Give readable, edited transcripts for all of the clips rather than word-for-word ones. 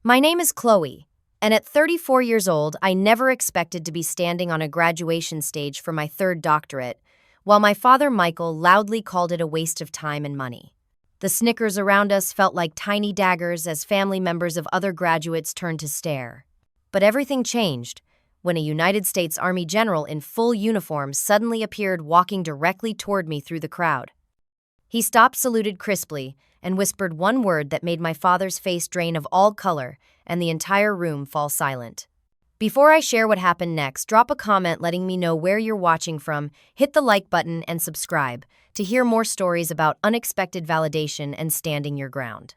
My name is Chloe, and at 34 years old, I never expected to be standing on a graduation stage for my third doctorate, while my father Michael loudly called it a waste of time and money. The snickers around us felt like tiny daggers as family members of other graduates turned to stare. But everything changed when a United States Army general in full uniform suddenly appeared walking directly toward me through the crowd. He stopped, saluted crisply, and whispered one word that made my father's face drain of all color and the entire room fall silent. Before I share what happened next, drop a comment letting me know where you're watching from, hit the like button, and subscribe to hear more stories about unexpected validation and standing your ground.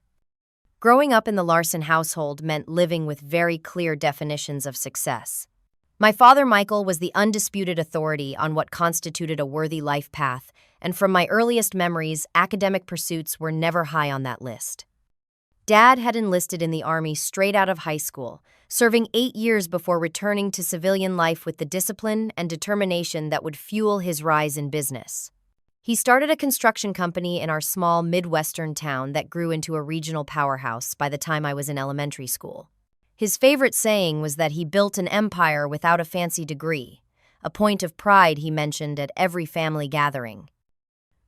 Growing up in the Larson household meant living with very clear definitions of success. My father Michael was the undisputed authority on what constituted a worthy life path, and from my earliest memories, academic pursuits were never high on that list. Dad had enlisted in the Army straight out of high school, serving 8 years before returning to civilian life with the discipline and determination that would fuel his rise in business. He started a construction company in our small Midwestern town that grew into a regional powerhouse by the time I was in elementary school. His favorite saying was that he built an empire without a fancy degree, a point of pride he mentioned at every family gathering.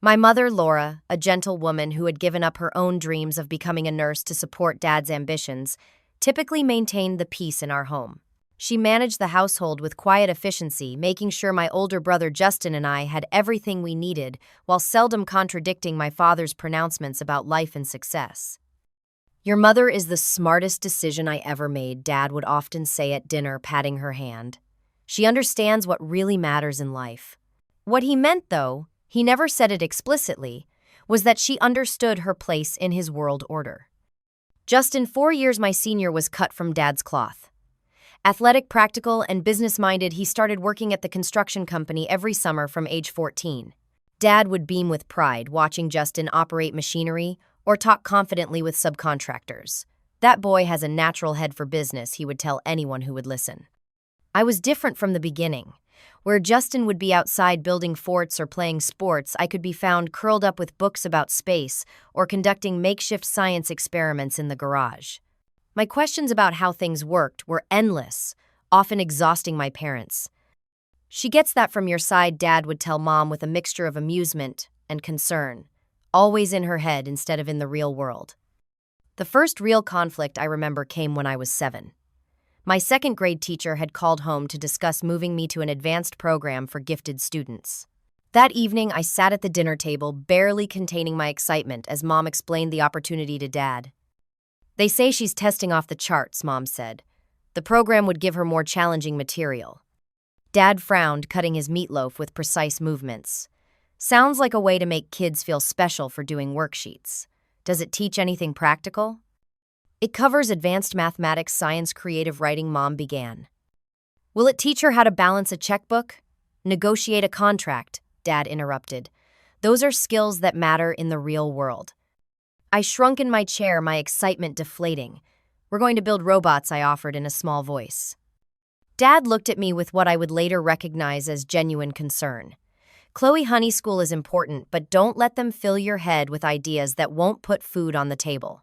My mother, Laura, a gentle woman who had given up her own dreams of becoming a nurse to support Dad's ambitions, typically maintained the peace in our home. She managed the household with quiet efficiency, making sure my older brother Justin and I had everything we needed, while seldom contradicting my father's pronouncements about life and success. "Your mother is the smartest decision I ever made," Dad would often say at dinner, patting her hand. "She understands what really matters in life." What he meant, though, he never said it explicitly, was that she understood her place in his world order. Justin, 4 years my senior, was cut from Dad's cloth. Athletic, practical, and business-minded, he started working at the construction company every summer from age 14. Dad would beam with pride watching Justin operate machinery or talk confidently with subcontractors. "That boy has a natural head for business," he would tell anyone who would listen. I was different from the beginning. Where Justin would be outside building forts or playing sports, I could be found curled up with books about space or conducting makeshift science experiments in the garage. My questions about how things worked were endless, often exhausting my parents. "She gets that from your side," Dad would tell Mom with a mixture of amusement and concern, always in her head instead of in the real world. The first real conflict I remember came when I was 7. My second-grade teacher had called home to discuss moving me to an advanced program for gifted students. That evening, I sat at the dinner table, barely containing my excitement as Mom explained the opportunity to Dad. "They say she's testing off the charts," Mom said. "The program would give her more challenging material." Dad frowned, cutting his meatloaf with precise movements. "Sounds like a way to make kids feel special for doing worksheets. Does it teach anything practical?" "It covers advanced mathematics, science, creative writing," Mom began. "Will it teach her how to balance a checkbook? Negotiate a contract?" Dad interrupted. "Those are skills that matter in the real world." I shrunk in my chair, my excitement deflating. "We're going to build robots," I offered in a small voice. Dad looked at me with what I would later recognize as genuine concern. "Chloe, honey, school is important, but don't let them fill your head with ideas that won't put food on the table."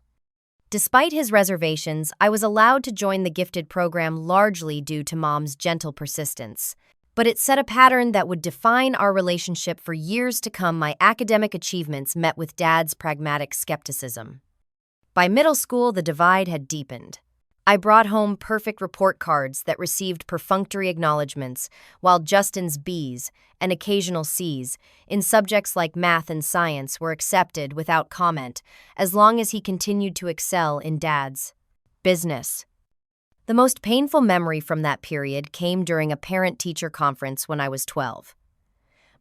Despite his reservations, I was allowed to join the gifted program largely due to Mom's gentle persistence. But it set a pattern that would define our relationship for years to come. My academic achievements met with Dad's pragmatic skepticism. By middle school, the divide had deepened. I brought home perfect report cards that received perfunctory acknowledgments, while Justin's B's and occasional C's in subjects like math and science were accepted without comment, as long as he continued to excel in Dad's business. The most painful memory from that period came during a parent-teacher conference when I was 12.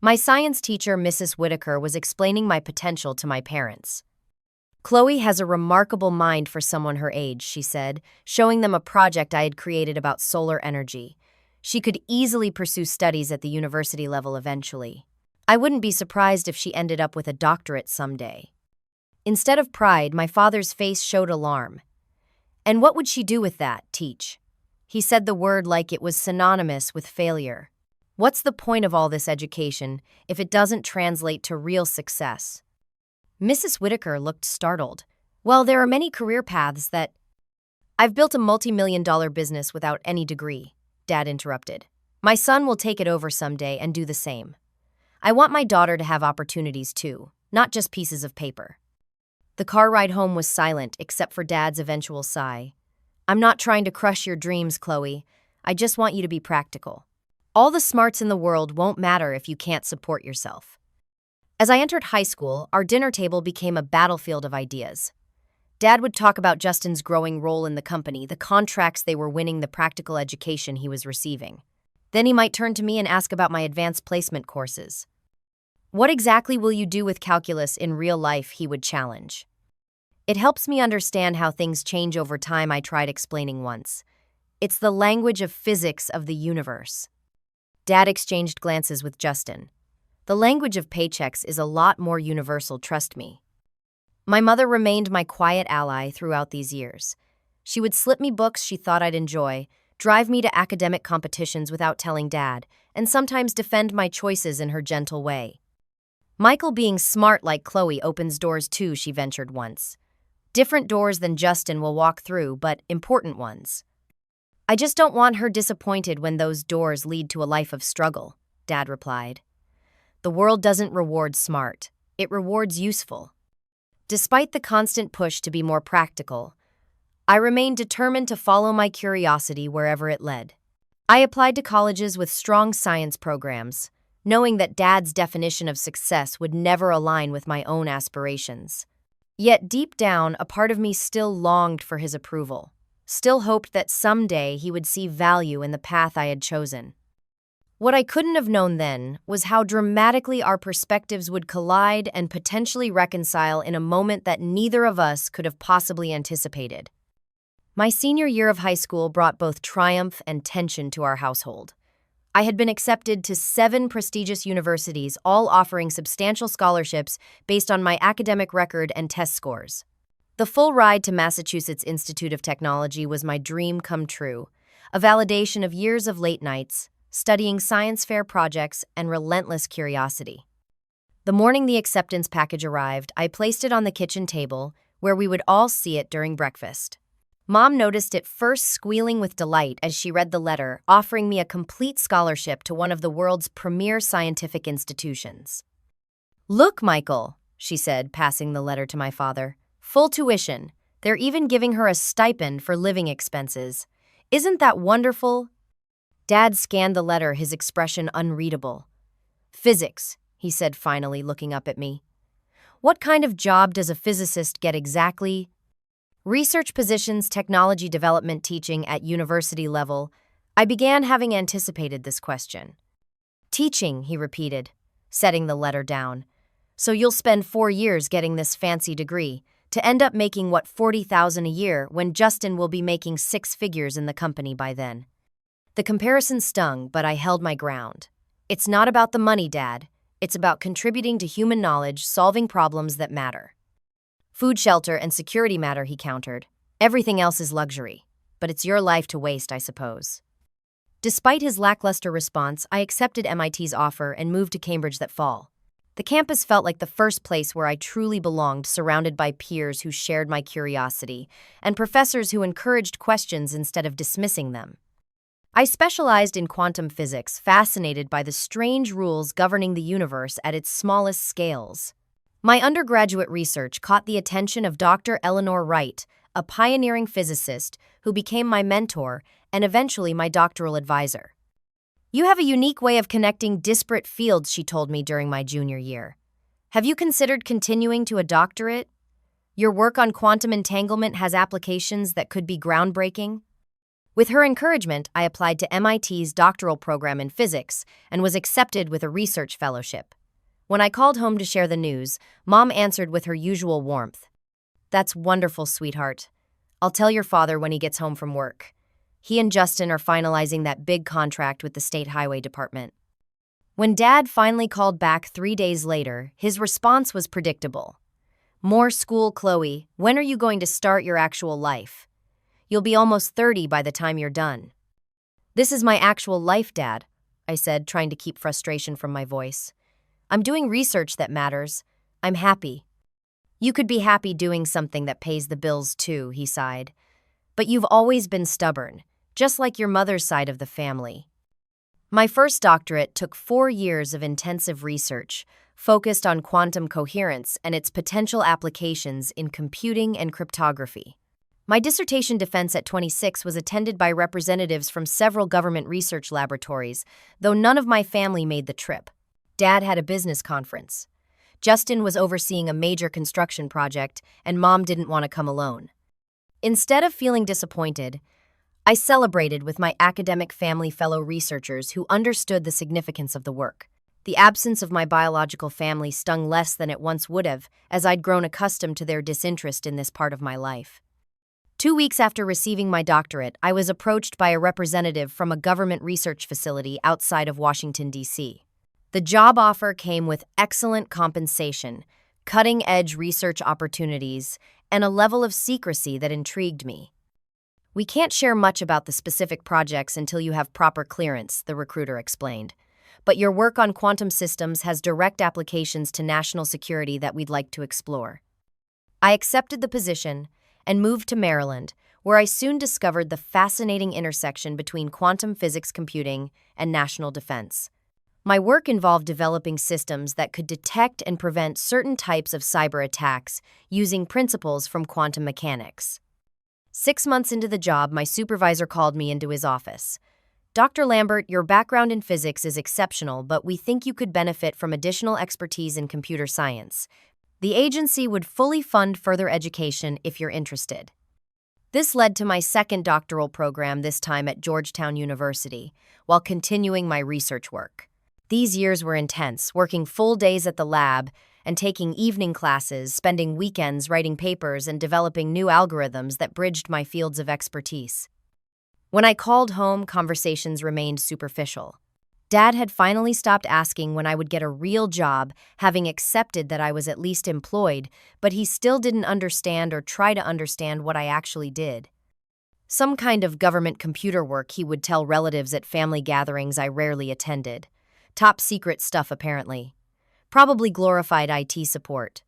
My science teacher, Mrs. Whitaker, was explaining my potential to my parents. "Chloe has a remarkable mind for someone her age," she said, showing them a project I had created about solar energy. "She could easily pursue studies at the university level eventually. I wouldn't be surprised if she ended up with a doctorate someday." Instead of pride, my father's face showed alarm. "And what would she do with that, teach?" He said the word like it was synonymous with failure. "What's the point of all this education if it doesn't translate to real success?" Mrs. Whitaker looked startled. "Well, there are many career paths that—" I've built a multi-million-dollar business without any degree, Dad interrupted. My son will take it over someday and do the same. I want my daughter to have opportunities too, not just pieces of paper. The car ride home was silent except for Dad's eventual sigh. I'm not trying to crush your dreams, Chloe. I just want you to be practical. All the smarts in the world won't matter if you can't support yourself. As I entered high school, our dinner table became a battlefield of ideas. Dad would talk about Justin's growing role in the company, the contracts they were winning, the practical education he was receiving. Then he might turn to me and ask about my advanced placement courses. What exactly will you do with calculus in real life, he would challenge. It helps me understand how things change over time, I tried explaining once. It's the language of physics of the universe. Dad exchanged glances with Justin. The language of paychecks is a lot more universal, trust me. My mother remained my quiet ally throughout these years. She would slip me books she thought I'd enjoy, drive me to academic competitions without telling Dad, and sometimes defend my choices in her gentle way. Michael being smart like Chloe opens doors too, she ventured once. Different doors than Justin will walk through, but important ones. I just don't want her disappointed when those doors lead to a life of struggle, Dad replied. The world doesn't reward smart, it rewards useful. Despite the constant push to be more practical, I remained determined to follow my curiosity wherever it led. I applied to colleges with strong science programs, knowing that Dad's definition of success would never align with my own aspirations. Yet deep down, a part of me still longed for his approval, still hoped that someday he would see value in the path I had chosen. What I couldn't have known then was how dramatically our perspectives would collide and potentially reconcile in a moment that neither of us could have possibly anticipated. My senior year of high school brought both triumph and tension to our household. I had been accepted to 7 prestigious universities, all offering substantial scholarships based on my academic record and test scores. The full ride to Massachusetts Institute of Technology was my dream come true, a validation of years of late nights, studying science fair projects, and relentless curiosity. The morning the acceptance package arrived, I placed it on the kitchen table, where we would all see it during breakfast. Mom noticed it first, squealing with delight as she read the letter, offering me a complete scholarship to one of the world's premier scientific institutions. "Look, Michael," she said, passing the letter to my father. "Full tuition. They're even giving her a stipend for living expenses. Isn't that wonderful?" Dad scanned the letter, his expression unreadable. "Physics," he said finally, looking up at me. "What kind of job does a physicist get exactly?" Research positions, technology development, teaching at university level. I began having anticipated this question. "Teaching," he repeated, setting the letter down. "So you'll spend 4 years getting this fancy degree, to end up making what, $40,000 a year, when Justin will be making 6 figures in the company by then." The comparison stung, but I held my ground. "It's not about the money, Dad. It's about contributing to human knowledge, solving problems that matter." "Food, shelter, and security matter," he countered. "Everything else is luxury. But it's your life to waste, I suppose." Despite his lackluster response, I accepted MIT's offer and moved to Cambridge that fall. The campus felt like the first place where I truly belonged, surrounded by peers who shared my curiosity and professors who encouraged questions instead of dismissing them. I specialized in quantum physics, fascinated by the strange rules governing the universe at its smallest scales. My undergraduate research caught the attention of Dr. Eleanor Wright, a pioneering physicist who became my mentor and eventually my doctoral advisor. "You have a unique way of connecting disparate fields," she told me during my junior year. "Have you considered continuing to a doctorate? Your work on quantum entanglement has applications that could be groundbreaking." With her encouragement, I applied to MIT's doctoral program in physics and was accepted with a research fellowship. When I called home to share the news, Mom answered with her usual warmth. "That's wonderful, sweetheart. I'll tell your father when he gets home from work. He and Justin are finalizing that big contract with the state highway department." When Dad finally called back 3 days later, his response was predictable. "More school, Chloe. When are you going to start your actual life? You'll be almost 30 by the time you're done." "This is my actual life, Dad," I said, trying to keep frustration from my voice. "I'm doing research that matters. I'm happy." "You could be happy doing something that pays the bills too," he sighed. But you've always been stubborn, just like your mother's side of the family. My first doctorate took 4 years of intensive research, focused on quantum coherence and its potential applications in computing and cryptography. My dissertation defense at 26 was attended by representatives from several government research laboratories, though none of my family made the trip. Dad had a business conference. Justin was overseeing a major construction project, and Mom didn't want to come alone. Instead of feeling disappointed, I celebrated with my academic family fellow researchers who understood the significance of the work. The absence of my biological family stung less than it once would have, as I'd grown accustomed to their disinterest in this part of my life. 2 weeks after receiving my doctorate, I was approached by a representative from a government research facility outside of Washington, D.C. The job offer came with excellent compensation, cutting-edge research opportunities, and a level of secrecy that intrigued me. "We can't share much about the specific projects until you have proper clearance," the recruiter explained. "But your work on quantum systems has direct applications to national security that we'd like to explore." I accepted the position and moved to Maryland, where I soon discovered the fascinating intersection between quantum physics computing and national defense. My work involved developing systems that could detect and prevent certain types of cyber attacks using principles from quantum mechanics. 6 months into the job, my supervisor called me into his office. "Dr. Lambert, your background in physics is exceptional, but we think you could benefit from additional expertise in computer science. The agency would fully fund further education if you're interested." This led to my second doctoral program, this time at Georgetown University, while continuing my research work. These years were intense, working full days at the lab and taking evening classes, spending weekends writing papers and developing new algorithms that bridged my fields of expertise. When I called home, conversations remained superficial. Dad had finally stopped asking when I would get a real job, having accepted that I was at least employed, but he still didn't understand or try to understand what I actually did. Some kind of government computer work, he would tell relatives at family gatherings I rarely attended. Top secret stuff, apparently. Probably glorified IT support.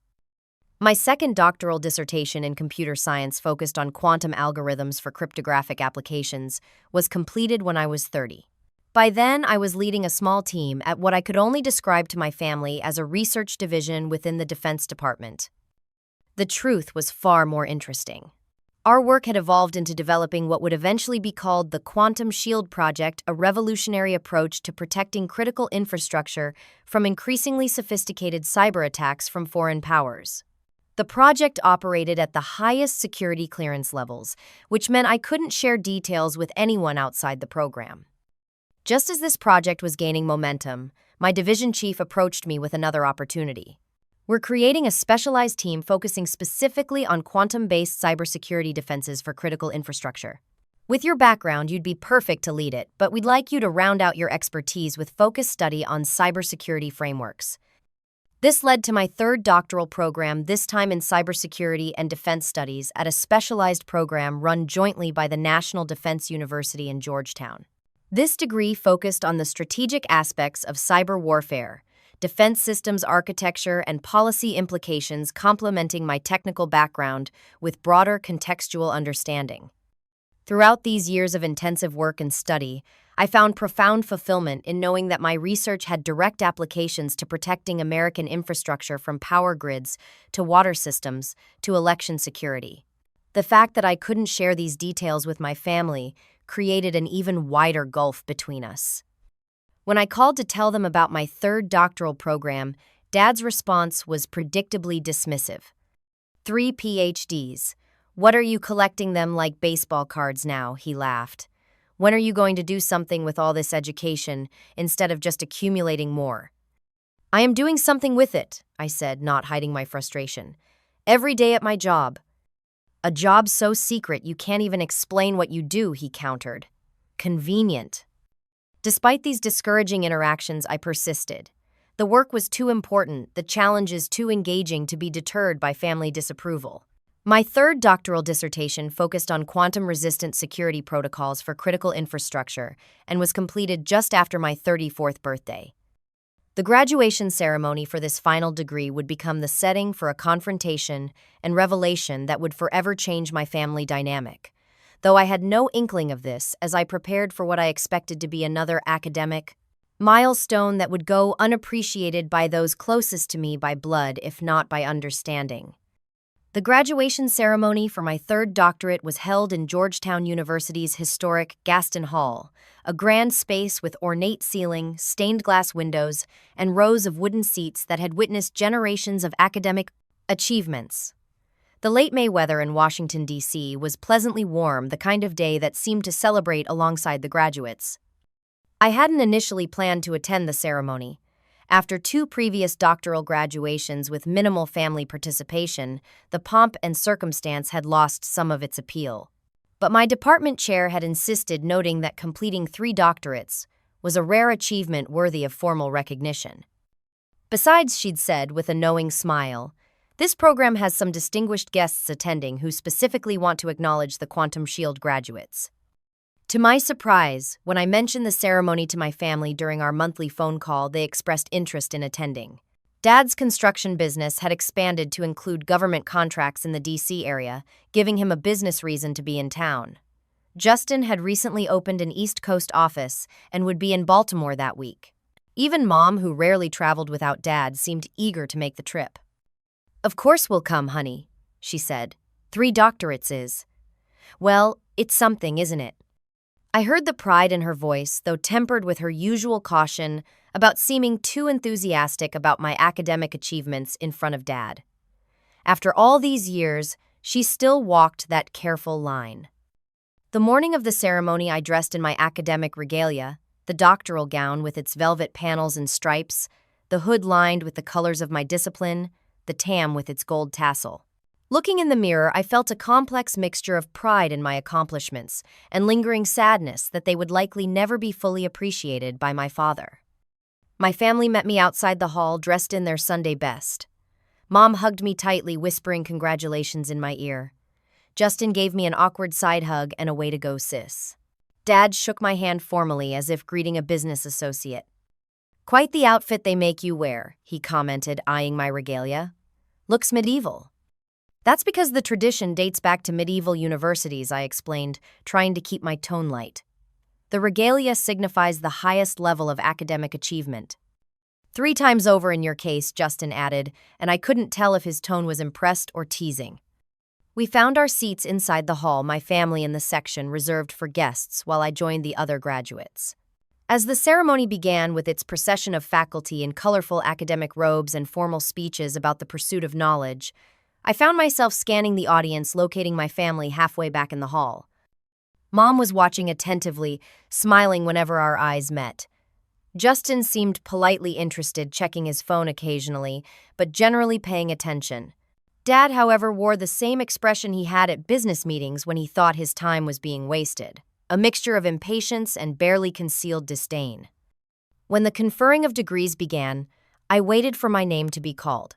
My second doctoral dissertation in computer science, focused on quantum algorithms for cryptographic applications, was completed when I was 30. By then, I was leading a small team at what I could only describe to my family as a research division within the Defense Department. The truth was far more interesting. Our work had evolved into developing what would eventually be called the Quantum Shield Project, a revolutionary approach to protecting critical infrastructure from increasingly sophisticated cyber attacks from foreign powers. The project operated at the highest security clearance levels, which meant I couldn't share details with anyone outside the program. Just as this project was gaining momentum, my division chief approached me with another opportunity. "We're creating a specialized team focusing specifically on quantum-based cybersecurity defenses for critical infrastructure. With your background, you'd be perfect to lead it, but we'd like you to round out your expertise with focused study on cybersecurity frameworks." This led to my third doctoral program, this time in cybersecurity and defense studies, at a specialized program run jointly by the National Defense University in Georgetown. This degree focused on the strategic aspects of cyber warfare, defense systems architecture, and policy implications, complementing my technical background with broader contextual understanding. Throughout these years of intensive work and study, I found profound fulfillment in knowing that my research had direct applications to protecting American infrastructure, from power grids to water systems to election security. The fact that I couldn't share these details with my family created an even wider gulf between us. When I called to tell them about my third doctoral program, Dad's response was predictably dismissive. "3 PhDs. What are you collecting them like baseball cards now?" he laughed. "When are you going to do something with all this education instead of just accumulating more?" "I am doing something with it," I said, not hiding my frustration. "Every day at my job." "A job so secret you can't even explain what you do," he countered. "Convenient." Despite these discouraging interactions, I persisted. The work was too important, the challenges too engaging to be deterred by family disapproval. My third doctoral dissertation focused on quantum-resistant security protocols for critical infrastructure and was completed just after my 34th birthday. The graduation ceremony for this final degree would become the setting for a confrontation and revelation that would forever change my family dynamic. though I had no inkling of this as I prepared for what I expected to be another academic milestone that would go unappreciated by those closest to me by blood, if not by understanding. The graduation ceremony for my third doctorate was held in Georgetown University's historic Gaston Hall, a grand space with ornate ceiling, stained glass windows, and rows of wooden seats that had witnessed generations of academic achievements. The late May weather in Washington, D.C. was pleasantly warm, the kind of day that seemed to celebrate alongside the graduates. I hadn't initially planned to attend the ceremony. After 2 previous doctoral graduations with minimal family participation, the pomp and circumstance had lost some of its appeal. But my department chair had insisted, noting that completing 3 doctorates was a rare achievement worthy of formal recognition. Besides, she'd said with a knowing smile, this program has some distinguished guests attending who specifically want to acknowledge the Quantum Shield graduates. To my surprise, when I mentioned the ceremony to my family during our monthly phone call, they expressed interest in attending. Dad's construction business had expanded to include government contracts in the D.C. area, giving him a business reason to be in town. Justin had recently opened an East Coast office and would be in Baltimore that week. Even Mom, who rarely traveled without Dad, seemed eager to make the trip. "Of course we'll come, honey," she said. 3 doctorates is. Well, it's something, isn't it? I heard the pride in her voice, though tempered with her usual caution about seeming too enthusiastic about my academic achievements in front of Dad. After all these years, she still walked that careful line. The morning of the ceremony, I dressed in my academic regalia, the doctoral gown with its velvet panels and stripes, the hood lined with the colors of my discipline, the tam with its gold tassel. Looking in the mirror, I felt a complex mixture of pride in my accomplishments and lingering sadness that they would likely never be fully appreciated by my father. My family met me outside the hall, dressed in their Sunday best. Mom hugged me tightly, whispering congratulations in my ear. Justin gave me an awkward side hug and a way to go, sis. Dad shook my hand formally as if greeting a business associate. "Quite the outfit they make you wear," he commented, eyeing my regalia. "Looks medieval." "That's because the tradition dates back to medieval universities," I explained, trying to keep my tone light. "The regalia signifies the highest level of academic achievement." 3 times over in your case," Justin added, and I couldn't tell if his tone was impressed or teasing. We found our seats inside the hall, my family in the section reserved for guests, while I joined the other graduates. As the ceremony began with its procession of faculty in colorful academic robes and formal speeches about the pursuit of knowledge, I found myself scanning the audience, locating my family halfway back in the hall. Mom was watching attentively, smiling whenever our eyes met. Justin seemed politely interested, checking his phone occasionally, but generally paying attention. Dad, however, wore the same expression he had at business meetings when he thought his time was being wasted, a mixture of impatience and barely concealed disdain. When the conferring of degrees began, I waited for my name to be called.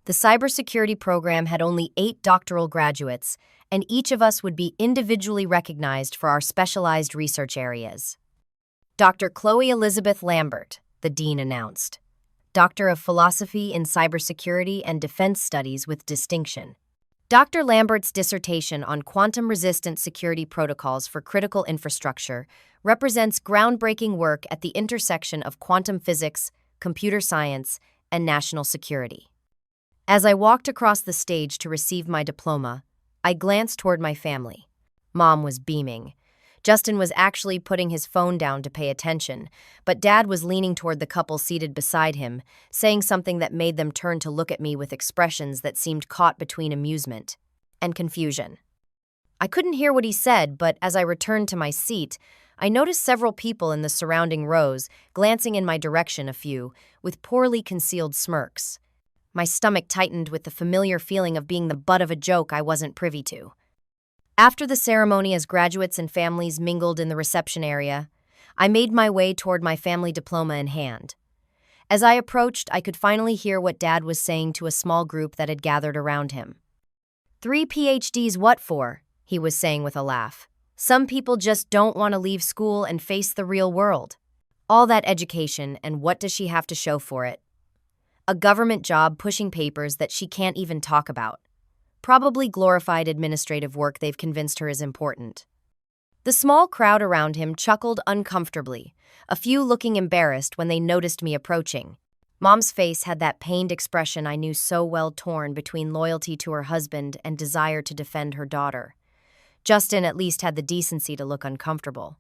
The cybersecurity program had only 8 doctoral graduates, and each of us would be individually recognized for our specialized research areas. Dr. Chloe Elizabeth Lambert, the dean announced. Doctor of Philosophy in Cybersecurity and Defense Studies with distinction. Dr. Lambert's dissertation on quantum-resistant security protocols for critical infrastructure represents groundbreaking work at the intersection of quantum physics, computer science, and national security. As I walked across the stage to receive my diploma, I glanced toward my family. Mom was beaming. Justin was actually putting his phone down to pay attention, but Dad was leaning toward the couple seated beside him, saying something that made them turn to look at me with expressions that seemed caught between amusement and confusion. I couldn't hear what he said, but as I returned to my seat, I noticed several people in the surrounding rows glancing in my direction, a few with poorly concealed smirks. My stomach tightened with the familiar feeling of being the butt of a joke I wasn't privy to. After the ceremony, as graduates and families mingled in the reception area, I made my way toward my family diploma in hand. As I approached, I could finally hear what Dad was saying to a small group that had gathered around him. 3 PhDs, what for? He was saying with a laugh. Some people just don't want to leave school and face the real world. All that education, and what does she have to show for it? A government job pushing papers that she can't even talk about. Probably glorified administrative work they've convinced her is important. The small crowd around him chuckled uncomfortably, a few looking embarrassed when they noticed me approaching. Mom's face had that pained expression I knew so well, torn between loyalty to her husband and desire to defend her daughter. Justin at least had the decency to look uncomfortable.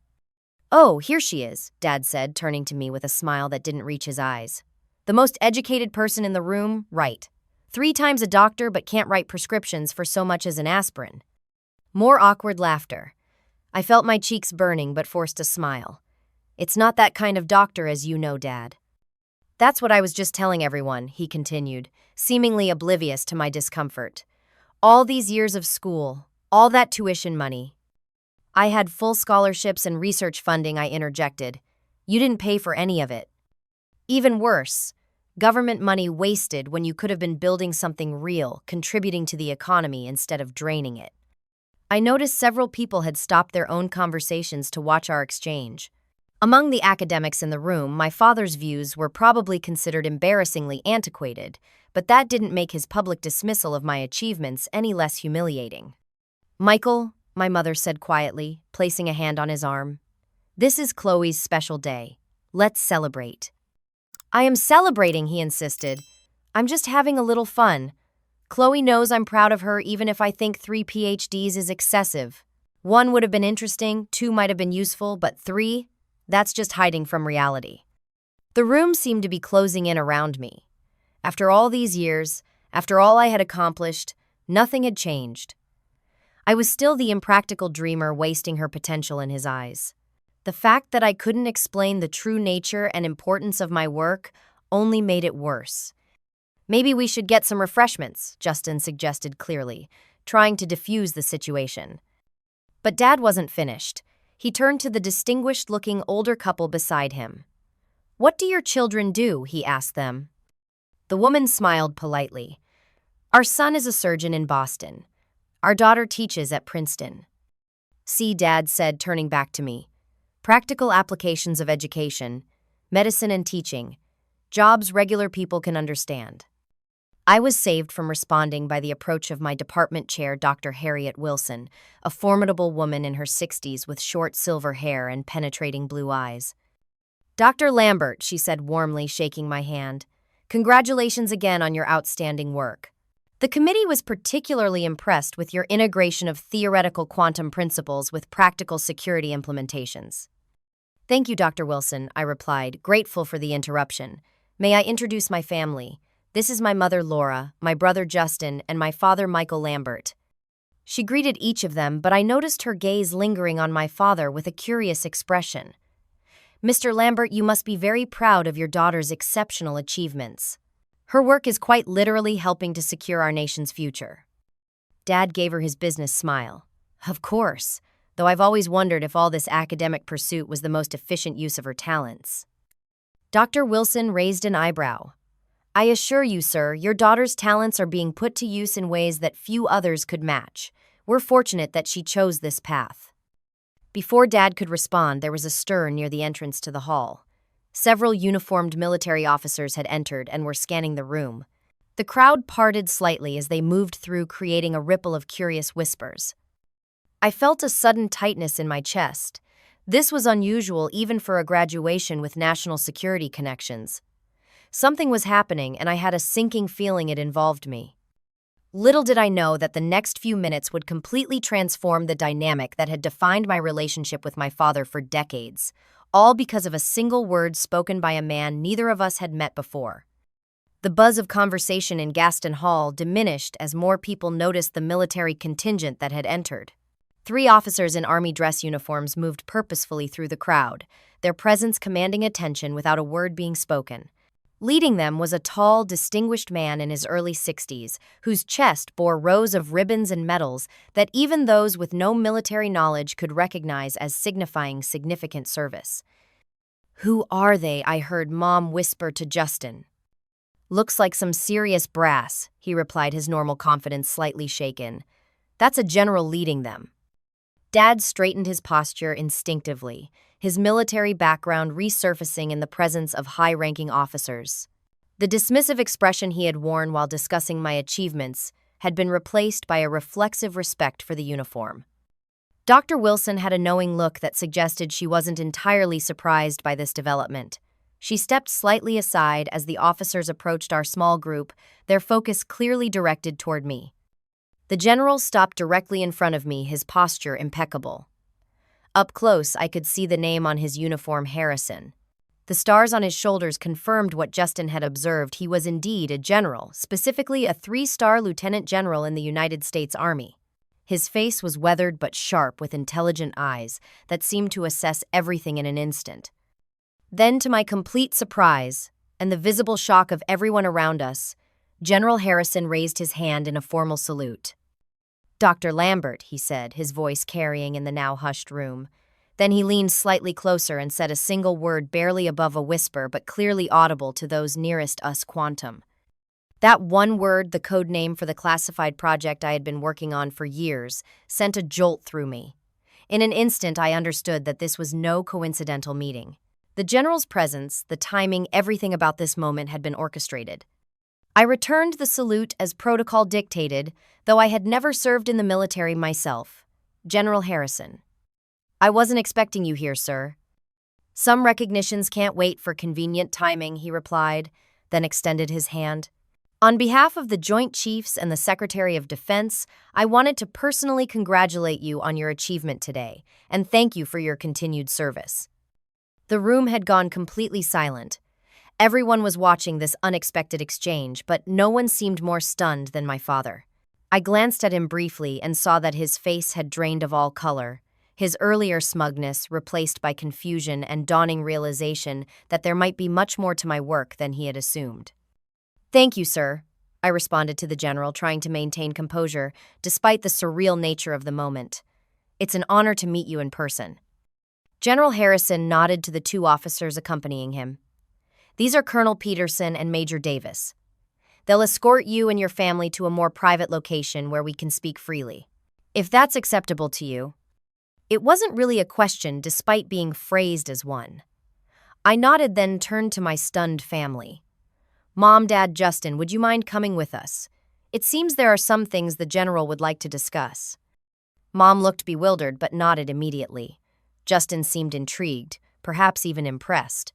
"Oh, here she is," Dad said, turning to me with a smile that didn't reach his eyes. "The most educated person in the room, right. 3 times a doctor but can't write prescriptions for so much as an aspirin." More awkward laughter. I felt my cheeks burning but forced a smile. "It's not that kind of doctor, as you know, Dad." "That's what I was just telling everyone," he continued, seemingly oblivious to my discomfort. "All these years of school, all that tuition money. I had full scholarships and research funding," I interjected. "You didn't pay for any of it." "Even worse, government money wasted when you could have been building something real, contributing to the economy instead of draining it." I noticed several people had stopped their own conversations to watch our exchange. Among the academics in the room, my father's views were probably considered embarrassingly antiquated, but that didn't make his public dismissal of my achievements any less humiliating. "Michael," my mother said quietly, placing a hand on his arm, "this is Chloe's special day. Let's celebrate." "I am celebrating," he insisted. "I'm just having a little fun. Chloe knows I'm proud of her even if I think 3 PhDs is excessive. 1 would have been interesting, 2 might have been useful, but 3? That's just hiding from reality." The room seemed to be closing in around me. After all these years, after all I had accomplished, nothing had changed. I was still the impractical dreamer wasting her potential in his eyes. The fact that I couldn't explain the true nature and importance of my work only made it worse. "Maybe we should get some refreshments," Justin suggested clearly, trying to diffuse the situation. But Dad wasn't finished. He turned to the distinguished-looking older couple beside him. "What do your children do?" he asked them. The woman smiled politely. "Our son is a surgeon in Boston. Our daughter teaches at Princeton." "See," Dad said, turning back to me. "Practical applications of education, medicine and teaching, jobs regular people can understand." I was saved from responding by the approach of my department chair, Dr. Harriet Wilson, a formidable woman in her 60s with short silver hair and penetrating blue eyes. "Dr. Lambert," she said warmly, shaking my hand, "congratulations again on your outstanding work. The committee was particularly impressed with your integration of theoretical quantum principles with practical security implementations." "Thank you, Dr. Wilson," I replied, grateful for the interruption. "May I introduce my family? This is my mother, Laura, my brother, Justin, and my father, Michael Lambert." She greeted each of them, but I noticed her gaze lingering on my father with a curious expression. "Mr. Lambert, you must be very proud of your daughter's exceptional achievements. Her work is quite literally helping to secure our nation's future." Dad gave her his business smile. "Of course, though I've always wondered if all this academic pursuit was the most efficient use of her talents." Dr. Wilson raised an eyebrow. "I assure you, sir, your daughter's talents are being put to use in ways that few others could match. We're fortunate that she chose this path." Before Dad could respond, there was a stir near the entrance to the hall. Several uniformed military officers had entered and were scanning the room. The crowd parted slightly as they moved through, creating a ripple of curious whispers. I felt a sudden tightness in my chest. This was unusual even for a graduation with national security connections. Something was happening, and I had a sinking feeling it involved me. Little did I know that the next few minutes would completely transform the dynamic that had defined my relationship with my father for decades, all because of a single word spoken by a man neither of us had met before. The buzz of conversation in Gaston Hall diminished as more people noticed the military contingent that had entered. 3 officers in army dress uniforms moved purposefully through the crowd, their presence commanding attention without a word being spoken. Leading them was a tall, distinguished man in his early 60s, whose chest bore rows of ribbons and medals that even those with no military knowledge could recognize as signifying significant service. "Who are they?" I heard Mom whisper to Justin. "Looks like some serious brass," he replied, his normal confidence slightly shaken. "That's a general leading them." Dad straightened his posture instinctively, his military background resurfacing in the presence of high-ranking officers. The dismissive expression he had worn while discussing my achievements had been replaced by a reflexive respect for the uniform. Dr. Wilson had a knowing look that suggested she wasn't entirely surprised by this development. She stepped slightly aside as the officers approached our small group, their focus clearly directed toward me. The general stopped directly in front of me, his posture impeccable. Up close, I could see the name on his uniform, Harrison. The stars on his shoulders confirmed what Justin had observed. He was indeed a general, specifically a 3-star lieutenant general in the United States Army. His face was weathered but sharp, with intelligent eyes that seemed to assess everything in an instant. Then, to my complete surprise, and the visible shock of everyone around us, General Harrison raised his hand in a formal salute. "Dr. Lambert," he said, his voice carrying in the now hushed room. Then he leaned slightly closer and said a single word barely above a whisper but clearly audible to those nearest us: quantum. That one word, the code name for the classified project I had been working on for years, sent a jolt through me. In an instant, I understood that this was no coincidental meeting. The general's presence, the timing, everything about this moment had been orchestrated. I returned the salute as protocol dictated, though I had never served in the military myself. "General Harrison." "I wasn't expecting you here, sir." "Some recognitions can't wait for convenient timing," he replied, then extended his hand. "On behalf of the Joint Chiefs and the Secretary of Defense, I wanted to personally congratulate you on your achievement today, and thank you for your continued service." The room had gone completely silent. Everyone was watching this unexpected exchange, but no one seemed more stunned than my father. I glanced at him briefly and saw that his face had drained of all color, his earlier smugness replaced by confusion and dawning realization that there might be much more to my work than he had assumed. "Thank you, sir," I responded to the general, trying to maintain composure despite the surreal nature of the moment. "It's an honor to meet you in person." General Harrison nodded to the 2 officers accompanying him. "These are Colonel Peterson and Major Davis. They'll escort you and your family to a more private location where we can speak freely, if that's acceptable to you." It wasn't really a question, despite being phrased as one. I nodded, then turned to my stunned family. "Mom, Dad, Justin, would you mind coming with us? It seems there are some things the general would like to discuss." Mom looked bewildered but nodded immediately. Justin seemed intrigued, perhaps even impressed.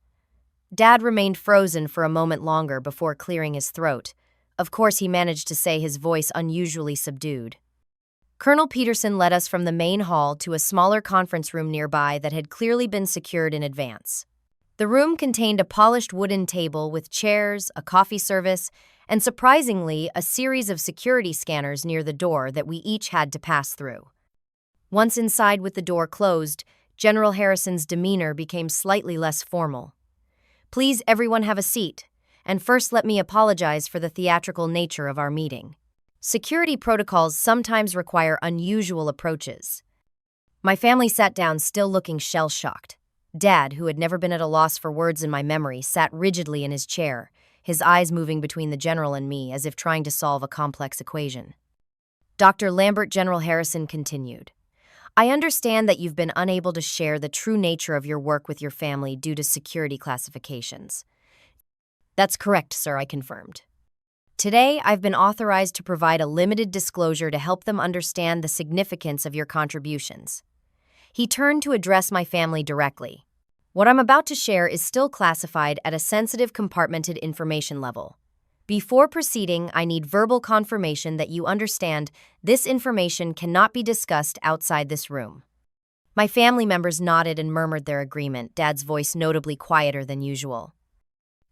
Dad remained frozen for a moment longer before clearing his throat. Of course, he managed to say, his voice unusually subdued. Colonel Peterson led us from the main hall to a smaller conference room nearby that had clearly been secured in advance. The room contained a polished wooden table with chairs, a coffee service, and surprisingly, a series of security scanners near the door that we each had to pass through. Once inside with the door closed, General Harrison's demeanor became slightly less formal. "Please, everyone, have a seat, and first let me apologize for the theatrical nature of our meeting. Security protocols sometimes require unusual approaches." My family sat down, still looking shell-shocked. Dad, who had never been at a loss for words in my memory, sat rigidly in his chair, his eyes moving between the general and me as if trying to solve a complex equation. Dr. Lambert, General Harrison continued, "I understand that you've been unable to share the true nature of your work with your family due to security classifications." "That's correct, sir," I confirmed. "Today, I've been authorized to provide a limited disclosure to help them understand the significance of your contributions." He turned to address my family directly. "What I'm about to share is still classified at a sensitive compartmented information level. Before proceeding, I need verbal confirmation that you understand this information cannot be discussed outside this room." My family members nodded and murmured their agreement, Dad's voice notably quieter than usual.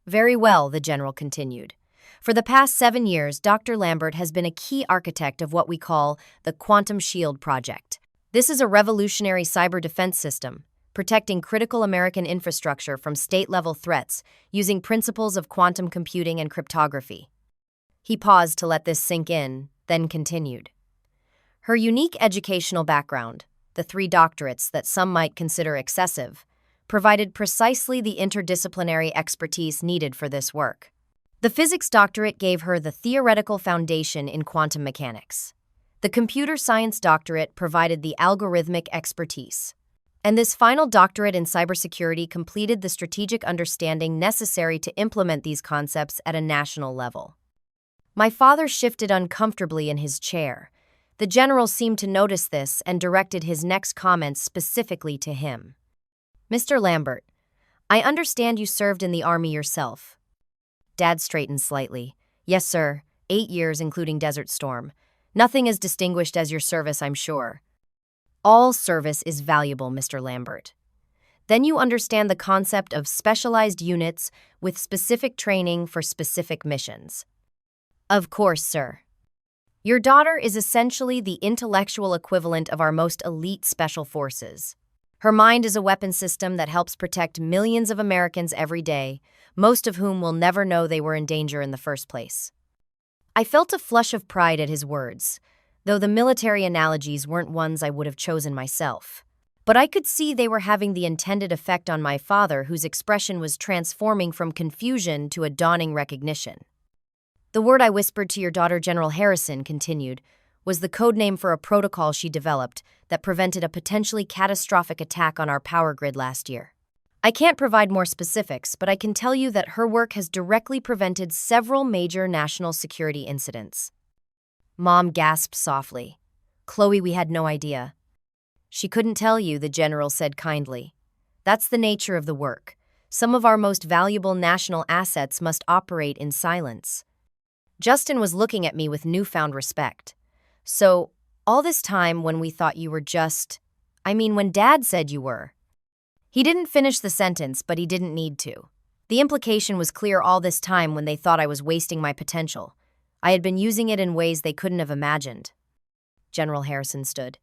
"Very well," the general continued. "For the past 7 years, Dr. Lambert has been a key architect of what we call the Quantum Shield Project. This is a revolutionary cyber defense system, protecting critical American infrastructure from state-level threats using principles of quantum computing and cryptography." He paused to let this sink in, then continued. "Her unique educational background, the 3 doctorates that some might consider excessive, provided precisely the interdisciplinary expertise needed for this work. The physics doctorate gave her the theoretical foundation in quantum mechanics. The computer science doctorate provided the algorithmic expertise. And this final doctorate in cybersecurity completed the strategic understanding necessary to implement these concepts at a national level." My father shifted uncomfortably in his chair. The general seemed to notice this and directed his next comments specifically to him. Mr. Lambert, I understand you served in the army yourself. Dad straightened slightly. Yes, sir. 8 years, including Desert Storm. Nothing as distinguished as your service, I'm sure. All service is valuable, Mr. Lambert. Then you understand the concept of specialized units with specific training for specific missions. Of course, sir. Your daughter is essentially the intellectual equivalent of our most elite special forces. Her mind is a weapon system that helps protect millions of Americans every day, most of whom will never know they were in danger in the first place. I felt a flush of pride at his words, though the military analogies weren't ones I would have chosen myself. But I could see they were having the intended effect on my father, whose expression was transforming from confusion to a dawning recognition. The word I whispered to your daughter, General Harrison, continued, was the code name for a protocol she developed that prevented a potentially catastrophic attack on our power grid last year. I can't provide more specifics, but I can tell you that her work has directly prevented several major national security incidents. Mom gasped softly. Chloe, we had no idea. She couldn't tell you, the general said kindly. That's the nature of the work. Some of our most valuable national assets must operate in silence. Justin was looking at me with newfound respect. So, all this time when we thought you were when Dad said you were. He didn't finish the sentence, but he didn't need to. The implication was clear all this time when they thought I was wasting my potential. I had been using it in ways they couldn't have imagined. General Harrison stood.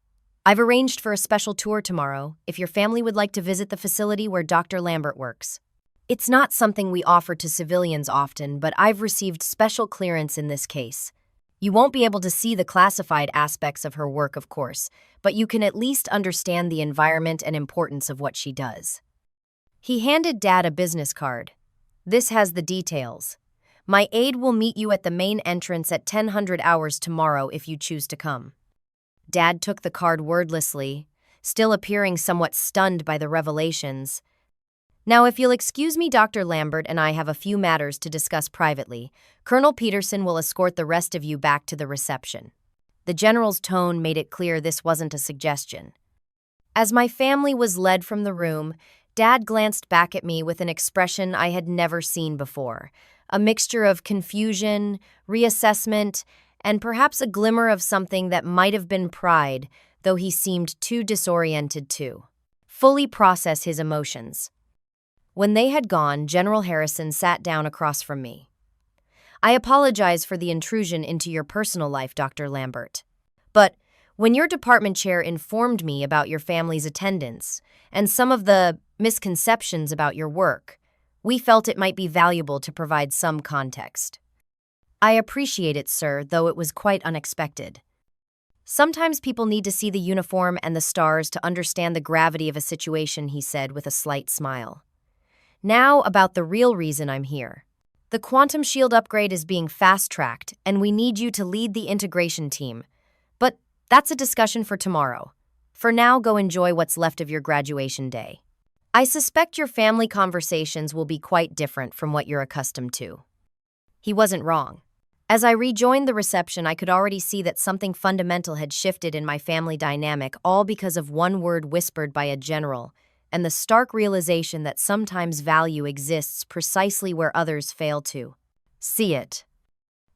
I've arranged for a special tour tomorrow if your family would like to visit the facility where Dr. Lambert works. It's not something we offer to civilians often, but I've received special clearance in this case. You won't be able to see the classified aspects of her work, of course, but you can at least understand the environment and importance of what she does. He handed Dad a business card. This has the details. My aide will meet you at the main entrance at 10:00 hours tomorrow if you choose to come. Dad took the card wordlessly, still appearing somewhat stunned by the revelations. Now, if you'll excuse me, Dr. Lambert and I have a few matters to discuss privately. Colonel Peterson will escort the rest of you back to the reception. The general's tone made it clear this wasn't a suggestion. As my family was led from the room, Dad glanced back at me with an expression I had never seen before, a mixture of confusion, reassessment, and perhaps a glimmer of something that might have been pride, though he seemed too disoriented to fully process his emotions. When they had gone, General Harrison sat down across from me. I apologize for the intrusion into your personal life, Dr. Lambert. But when your department chair informed me about your family's attendance and some of the misconceptions about your work, we felt it might be valuable to provide some context. I appreciate it, sir, though it was quite unexpected. Sometimes people need to see the uniform and the stars to understand the gravity of a situation, he said with a slight smile. Now about the real reason I'm here. The quantum shield upgrade is being fast-tracked, and we need you to lead the integration team. But that's a discussion for tomorrow. For now, go enjoy what's left of your graduation day. I suspect your family conversations will be quite different from what you're accustomed to. He wasn't wrong. As I rejoined the reception, I could already see that something fundamental had shifted in my family dynamic, all because of one word whispered by a general, and the stark realization that sometimes value exists precisely where others fail to see it.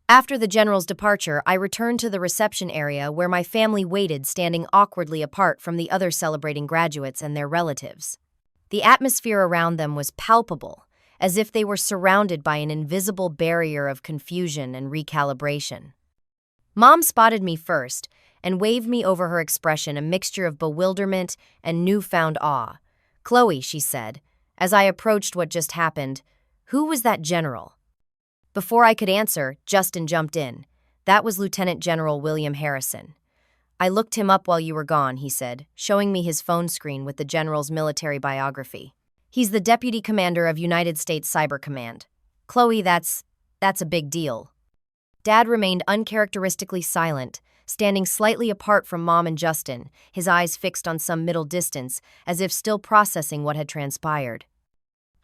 After the general's departure, I returned to the reception area where my family waited, standing awkwardly apart from the other celebrating graduates and their relatives. The atmosphere around them was palpable, as if they were surrounded by an invisible barrier of confusion and recalibration. Mom spotted me first and waved me over, her expression a mixture of bewilderment and newfound awe. Chloe, she said, as I approached what just happened, who was that general? Before I could answer, Justin jumped in. That was Lieutenant General William Harrison. I looked him up while you were gone, he said, showing me his phone screen with the general's military biography. He's the Deputy Commander of United States Cyber Command. Chloe, that's a big deal. Dad remained uncharacteristically silent, standing slightly apart from Mom and Justin, his eyes fixed on some middle distance, as if still processing what had transpired.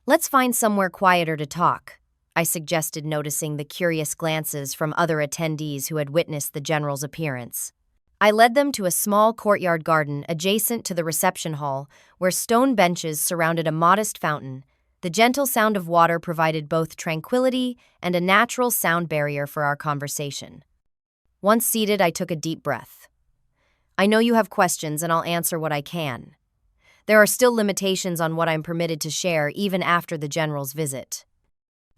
Let's find somewhere quieter to talk, I suggested, noticing the curious glances from other attendees who had witnessed the general's appearance. I led them to a small courtyard garden adjacent to the reception hall, where stone benches surrounded a modest fountain. The gentle sound of water provided both tranquility and a natural sound barrier for our conversation. Once seated, I took a deep breath. I know you have questions, and I'll answer what I can. There are still limitations on what I'm permitted to share even after the general's visit.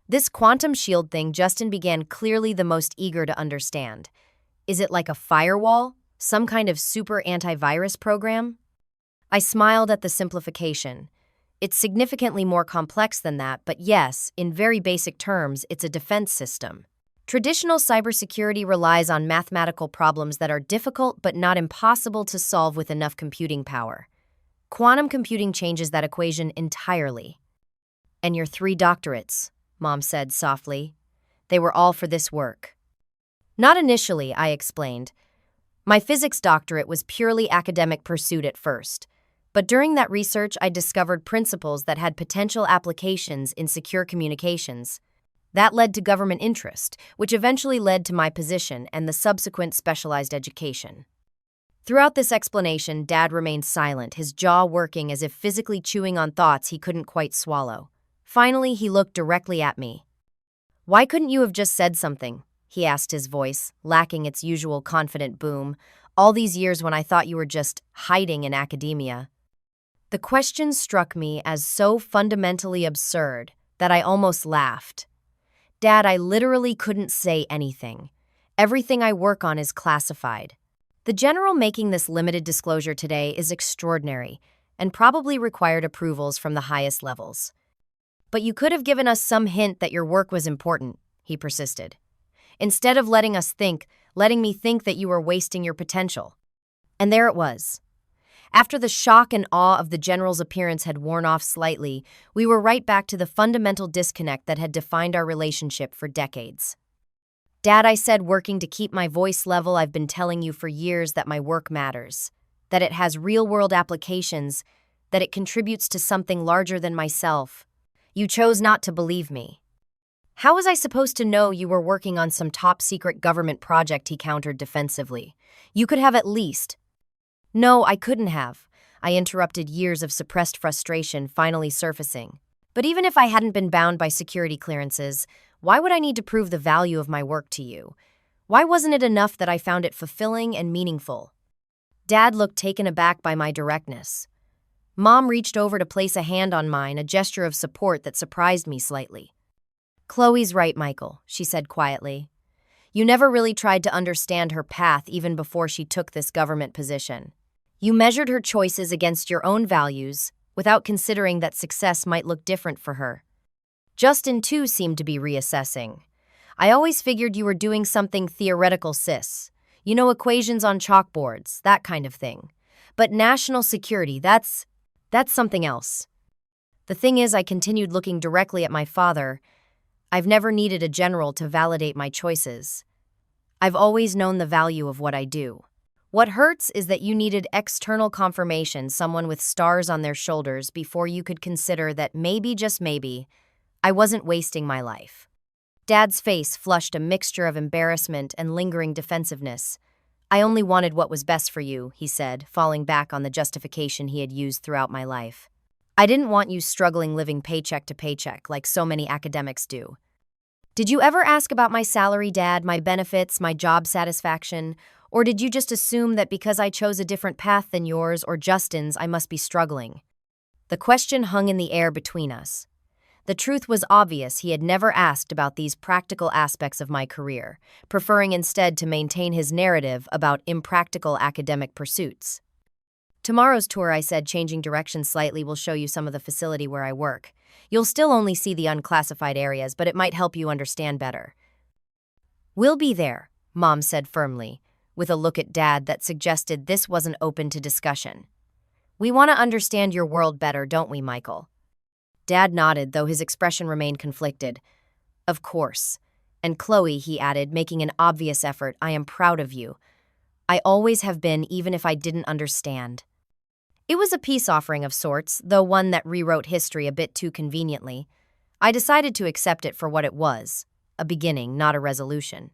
This quantum shield thing, Justin began, clearly the most eager to understand. Is it like a firewall? Some kind of super antivirus program? I smiled at the simplification. It's significantly more complex than that, but yes, in very basic terms, it's a defense system. Traditional cybersecurity relies on mathematical problems that are difficult but not impossible to solve with enough computing power. Quantum computing changes that equation entirely. And your 3 doctorates, Mom said softly. They were all for this work. Not initially, I explained. My physics doctorate was purely academic pursuit at first. But during that research, I discovered principles that had potential applications in secure communications. That led to government interest, which eventually led to my position and the subsequent specialized education. Throughout this explanation, Dad remained silent, his jaw working as if physically chewing on thoughts he couldn't quite swallow. Finally, he looked directly at me. "Why couldn't you have just said something?" he asked, his voice lacking its usual confident boom. "All these years when I thought you were just hiding in academia." The question struck me as so fundamentally absurd that I almost laughed. Dad, I literally couldn't say anything. Everything I work on is classified. The general making this limited disclosure today is extraordinary and probably required approvals from the highest levels. But you could have given us some hint that your work was important, he persisted. Instead of letting me think that you were wasting your potential. And there it was. After the shock and awe of the general's appearance had worn off slightly, we were right back to the fundamental disconnect that had defined our relationship for decades. "Dad," I said, working to keep my voice level, "I've been telling you for years that my work matters, that it has real-world applications, that it contributes to something larger than myself. You chose not to believe me." "How was I supposed to know you were working on some top-secret government project?" he countered defensively. "You could have at least—" "No, I couldn't have," I interrupted, years of suppressed frustration finally surfacing. "But even if I hadn't been bound by security clearances, why would I need to prove the value of my work to you? Why wasn't it enough that I found it fulfilling and meaningful?" Dad looked taken aback by my directness. Mom reached over to place a hand on mine, a gesture of support that surprised me slightly. "Chloe's right, Michael," she said quietly. "You never really tried to understand her path even before she took this government position. You measured her choices against your own values, without considering that success might look different for her. Justin, too, seemed to be reassessing. I always figured you were doing something theoretical, sis. You know, equations on chalkboards, that kind of thing. But national security, that's something else." The thing is, I continued looking directly at my father. I've never needed a general to validate my choices. I've always known the value of what I do. What hurts is that you needed external confirmation, someone with stars on their shoulders, before you could consider that maybe, just maybe, I wasn't wasting my life. Dad's face flushed a mixture of embarrassment and lingering defensiveness. "I only wanted what was best for you," he said, falling back on the justification he had used throughout my life. "I didn't want you struggling living paycheck to paycheck like so many academics do." "Did you ever ask about my salary, Dad, my benefits, my job satisfaction? Or did you just assume that because I chose a different path than yours or Justin's, I must be struggling?" The question hung in the air between us. The truth was obvious. He had never asked about these practical aspects of my career, preferring instead to maintain his narrative about impractical academic pursuits. "Tomorrow's tour," I said, changing direction slightly, "will show you some of the facility where I work. You'll still only see the unclassified areas, but it might help you understand better." "We'll be there," Mom said firmly, with a look at Dad that suggested this wasn't open to discussion. "We want to understand your world better, don't we, Michael?" Dad nodded, though his expression remained conflicted. "Of course. And Chloe," he added, making an obvious effort, "I am proud of you. I always have been, even if I didn't understand." It was a peace offering of sorts, though one that rewrote history a bit too conveniently. I decided to accept it for what it was, a beginning, not a resolution.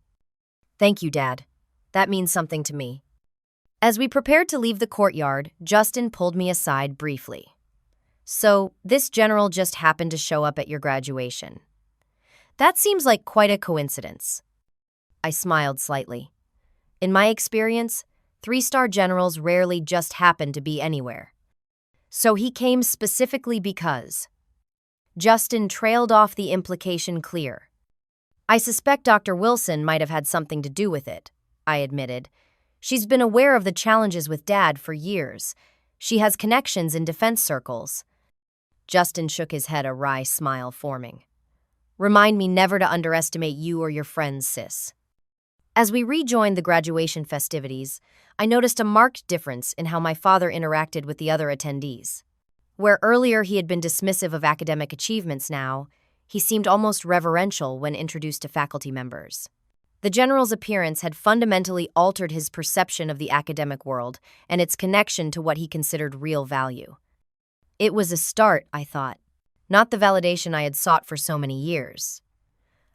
"Thank you, Dad. That means something to me." As we prepared to leave the courtyard, Justin pulled me aside briefly. "So, this general just happened to show up at your graduation. That seems like quite a coincidence." I smiled slightly. In my experience, three-star generals rarely just happen to be anywhere. "So he came specifically because..." Justin trailed off, the implication clear. "I suspect Dr. Wilson might have had something to do with it," I admitted. "She's been aware of the challenges with Dad for years. She has connections in defense circles." Justin shook his head, a wry smile forming. "Remind me never to underestimate you or your friends, sis." As we rejoined the graduation festivities, I noticed a marked difference in how my father interacted with the other attendees. Where earlier he had been dismissive of academic achievements, now he seemed almost reverential when introduced to faculty members. The general's appearance had fundamentally altered his perception of the academic world and its connection to what he considered real value. It was a start, I thought, not the validation I had sought for so many years.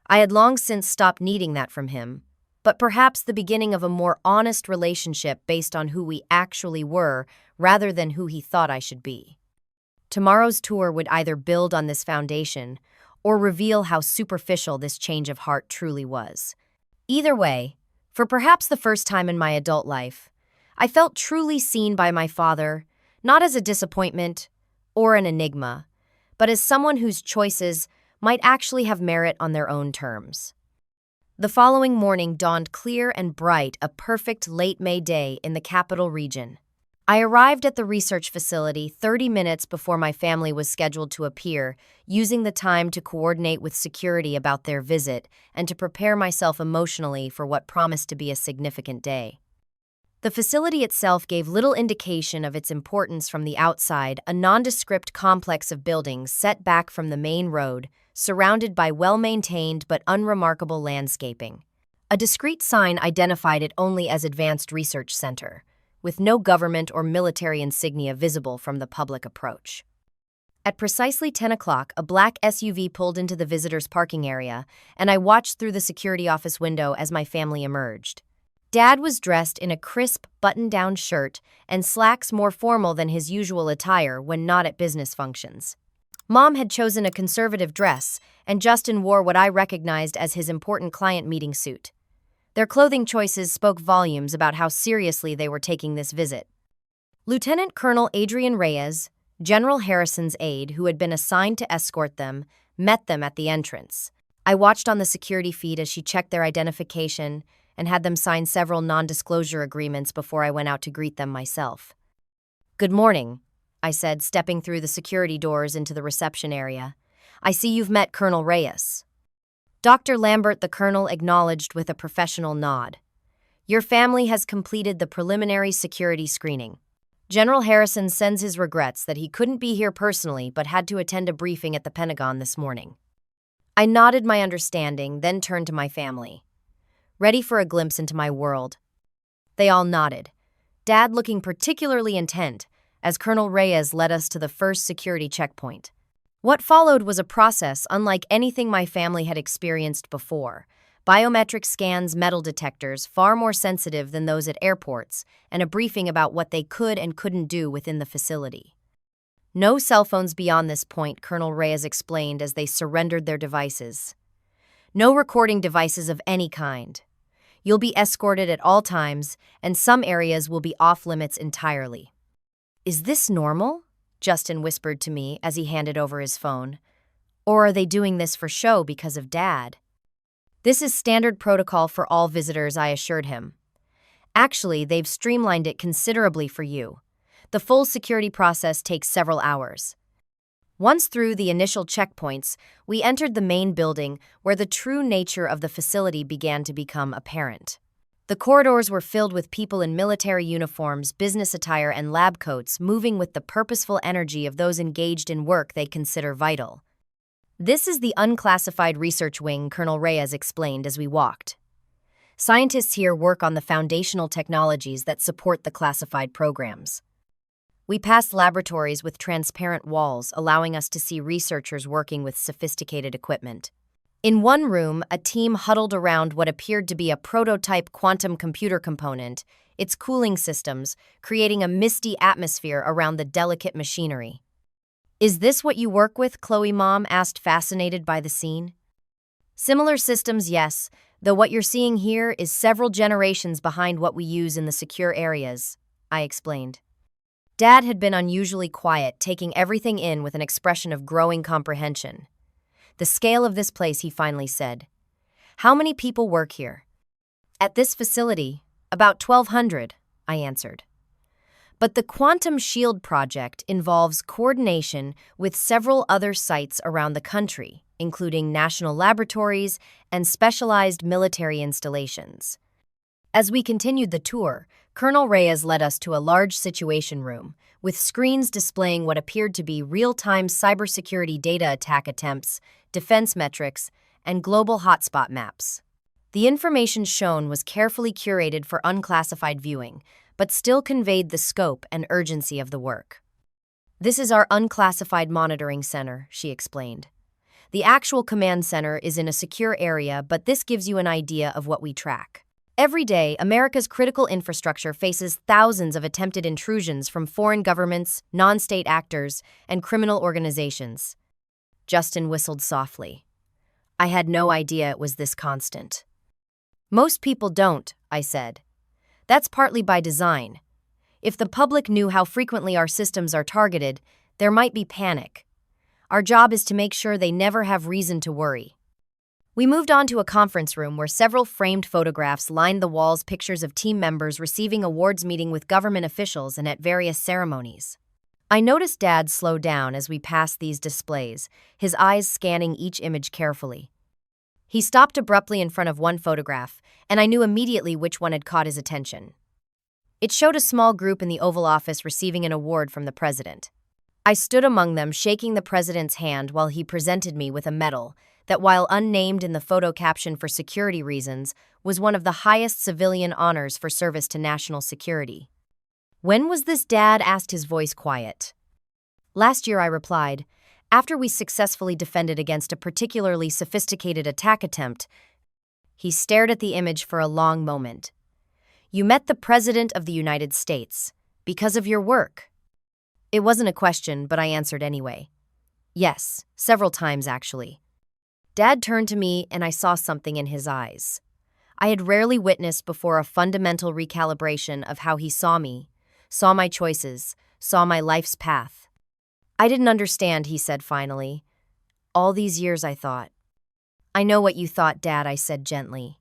I had long since stopped needing that from him, but perhaps the beginning of a more honest relationship based on who we actually were rather than who he thought I should be. Tomorrow's tour would either build on this foundation or reveal how superficial this change of heart truly was. Either way, for perhaps the first time in my adult life, I felt truly seen by my father, not as a disappointment or an enigma, but as someone whose choices might actually have merit on their own terms. The following morning dawned clear and bright, a perfect late May day in the capital region. I arrived at the research facility 30 minutes before my family was scheduled to appear, using the time to coordinate with security about their visit and to prepare myself emotionally for what promised to be a significant day. The facility itself gave little indication of its importance from the outside, a nondescript complex of buildings set back from the main road, surrounded by well-maintained but unremarkable landscaping. A discreet sign identified it only as Advanced Research Center, with no government or military insignia visible from the public approach. At precisely 10 o'clock, a black SUV pulled into the visitors' parking area, and I watched through the security office window as my family emerged. Dad was dressed in a crisp, button-down shirt and slacks more formal than his usual attire when not at business functions. Mom had chosen a conservative dress, and Justin wore what I recognized as his important client meeting suit. Their clothing choices spoke volumes about how seriously they were taking this visit. Lieutenant Colonel Adrian Reyes, General Harrison's aide who had been assigned to escort them, met them at the entrance. I watched on the security feed as she checked their identification and had them sign several non-disclosure agreements before I went out to greet them myself. "Good morning," I said, stepping through the security doors into the reception area. "I see you've met Colonel Reyes." Dr. Lambert, the colonel, acknowledged with a professional nod. "Your family has completed the preliminary security screening. General Harrison sends his regrets that he couldn't be here personally but had to attend a briefing at the Pentagon this morning." I nodded my understanding, then turned to my family, ready for a glimpse into my world. They all nodded, Dad looking particularly intent as Colonel Reyes led us to the first security checkpoint. What followed was a process unlike anything my family had experienced before. Biometric scans, metal detectors, far more sensitive than those at airports, and a briefing about what they could and couldn't do within the facility. "No cell phones beyond this point," Colonel Reyes explained as they surrendered their devices. "No recording devices of any kind. You'll be escorted at all times, and some areas will be off-limits entirely." "Is this normal?" Justin whispered to me as he handed over his phone. "Or are they doing this for show because of Dad?" "This is standard protocol for all visitors," I assured him. "Actually, they've streamlined it considerably for you. The full security process takes several hours." Once through the initial checkpoints, we entered the main building where the true nature of the facility began to become apparent. The corridors were filled with people in military uniforms, business attire, and lab coats, moving with the purposeful energy of those engaged in work they consider vital. "This is the unclassified research wing," Colonel Reyes explained as we walked. "Scientists here work on the foundational technologies that support the classified programs." We passed laboratories with transparent walls, allowing us to see researchers working with sophisticated equipment. In one room, a team huddled around what appeared to be a prototype quantum computer component, its cooling systems creating a misty atmosphere around the delicate machinery. "Is this what you work with?" Chloe Mom asked, fascinated by the scene. "Similar systems, yes, though what you're seeing here is several generations behind what we use in the secure areas," I explained. Dad had been unusually quiet, taking everything in with an expression of growing comprehension. "The scale of this place," he finally said. "How many people work here?" "At this facility, about 1,200, I answered. "But the Quantum Shield project involves coordination with several other sites around the country, including national laboratories and specialized military installations." As we continued the tour, Colonel Reyes led us to a large situation room, with screens displaying what appeared to be real-time cybersecurity data attack attempts, defense metrics, and global hotspot maps. The information shown was carefully curated for unclassified viewing, but still conveyed the scope and urgency of the work. "This is our unclassified monitoring center," she explained. "The actual command center is in a secure area, but this gives you an idea of what we track. Every day, America's critical infrastructure faces thousands of attempted intrusions from foreign governments, non-state actors, and criminal organizations." Justin whistled softly. "I had no idea it was this constant." "Most people don't," I said. "That's partly by design. If the public knew how frequently our systems are targeted, there might be panic. Our job is to make sure they never have reason to worry." We moved on to a conference room where several framed photographs lined the walls, pictures of team members receiving awards, meeting with government officials, and at various ceremonies. I noticed Dad slow down as we passed these displays, his eyes scanning each image carefully. He stopped abruptly in front of one photograph, and I knew immediately which one had caught his attention. It showed a small group in the Oval Office receiving an award from the president. I stood among them, shaking the president's hand while he presented me with a medal that, while unnamed in the photo caption for security reasons, was one of the highest civilian honors for service to national security. "When was this, Dad?" asked, his voice quiet. "Last year," I replied, "after we successfully defended against a particularly sophisticated attack attempt." He stared at the image for a long moment. "You met the President of the United States because of your work." It wasn't a question, but I answered anyway. "Yes, several times actually." Dad turned to me, and I saw something in his eyes I had rarely witnessed before, a fundamental recalibration of how he saw me, saw my choices, saw my life's path. "I didn't understand," he said finally. "All these years I thought." "I know what you thought, Dad," I said gently.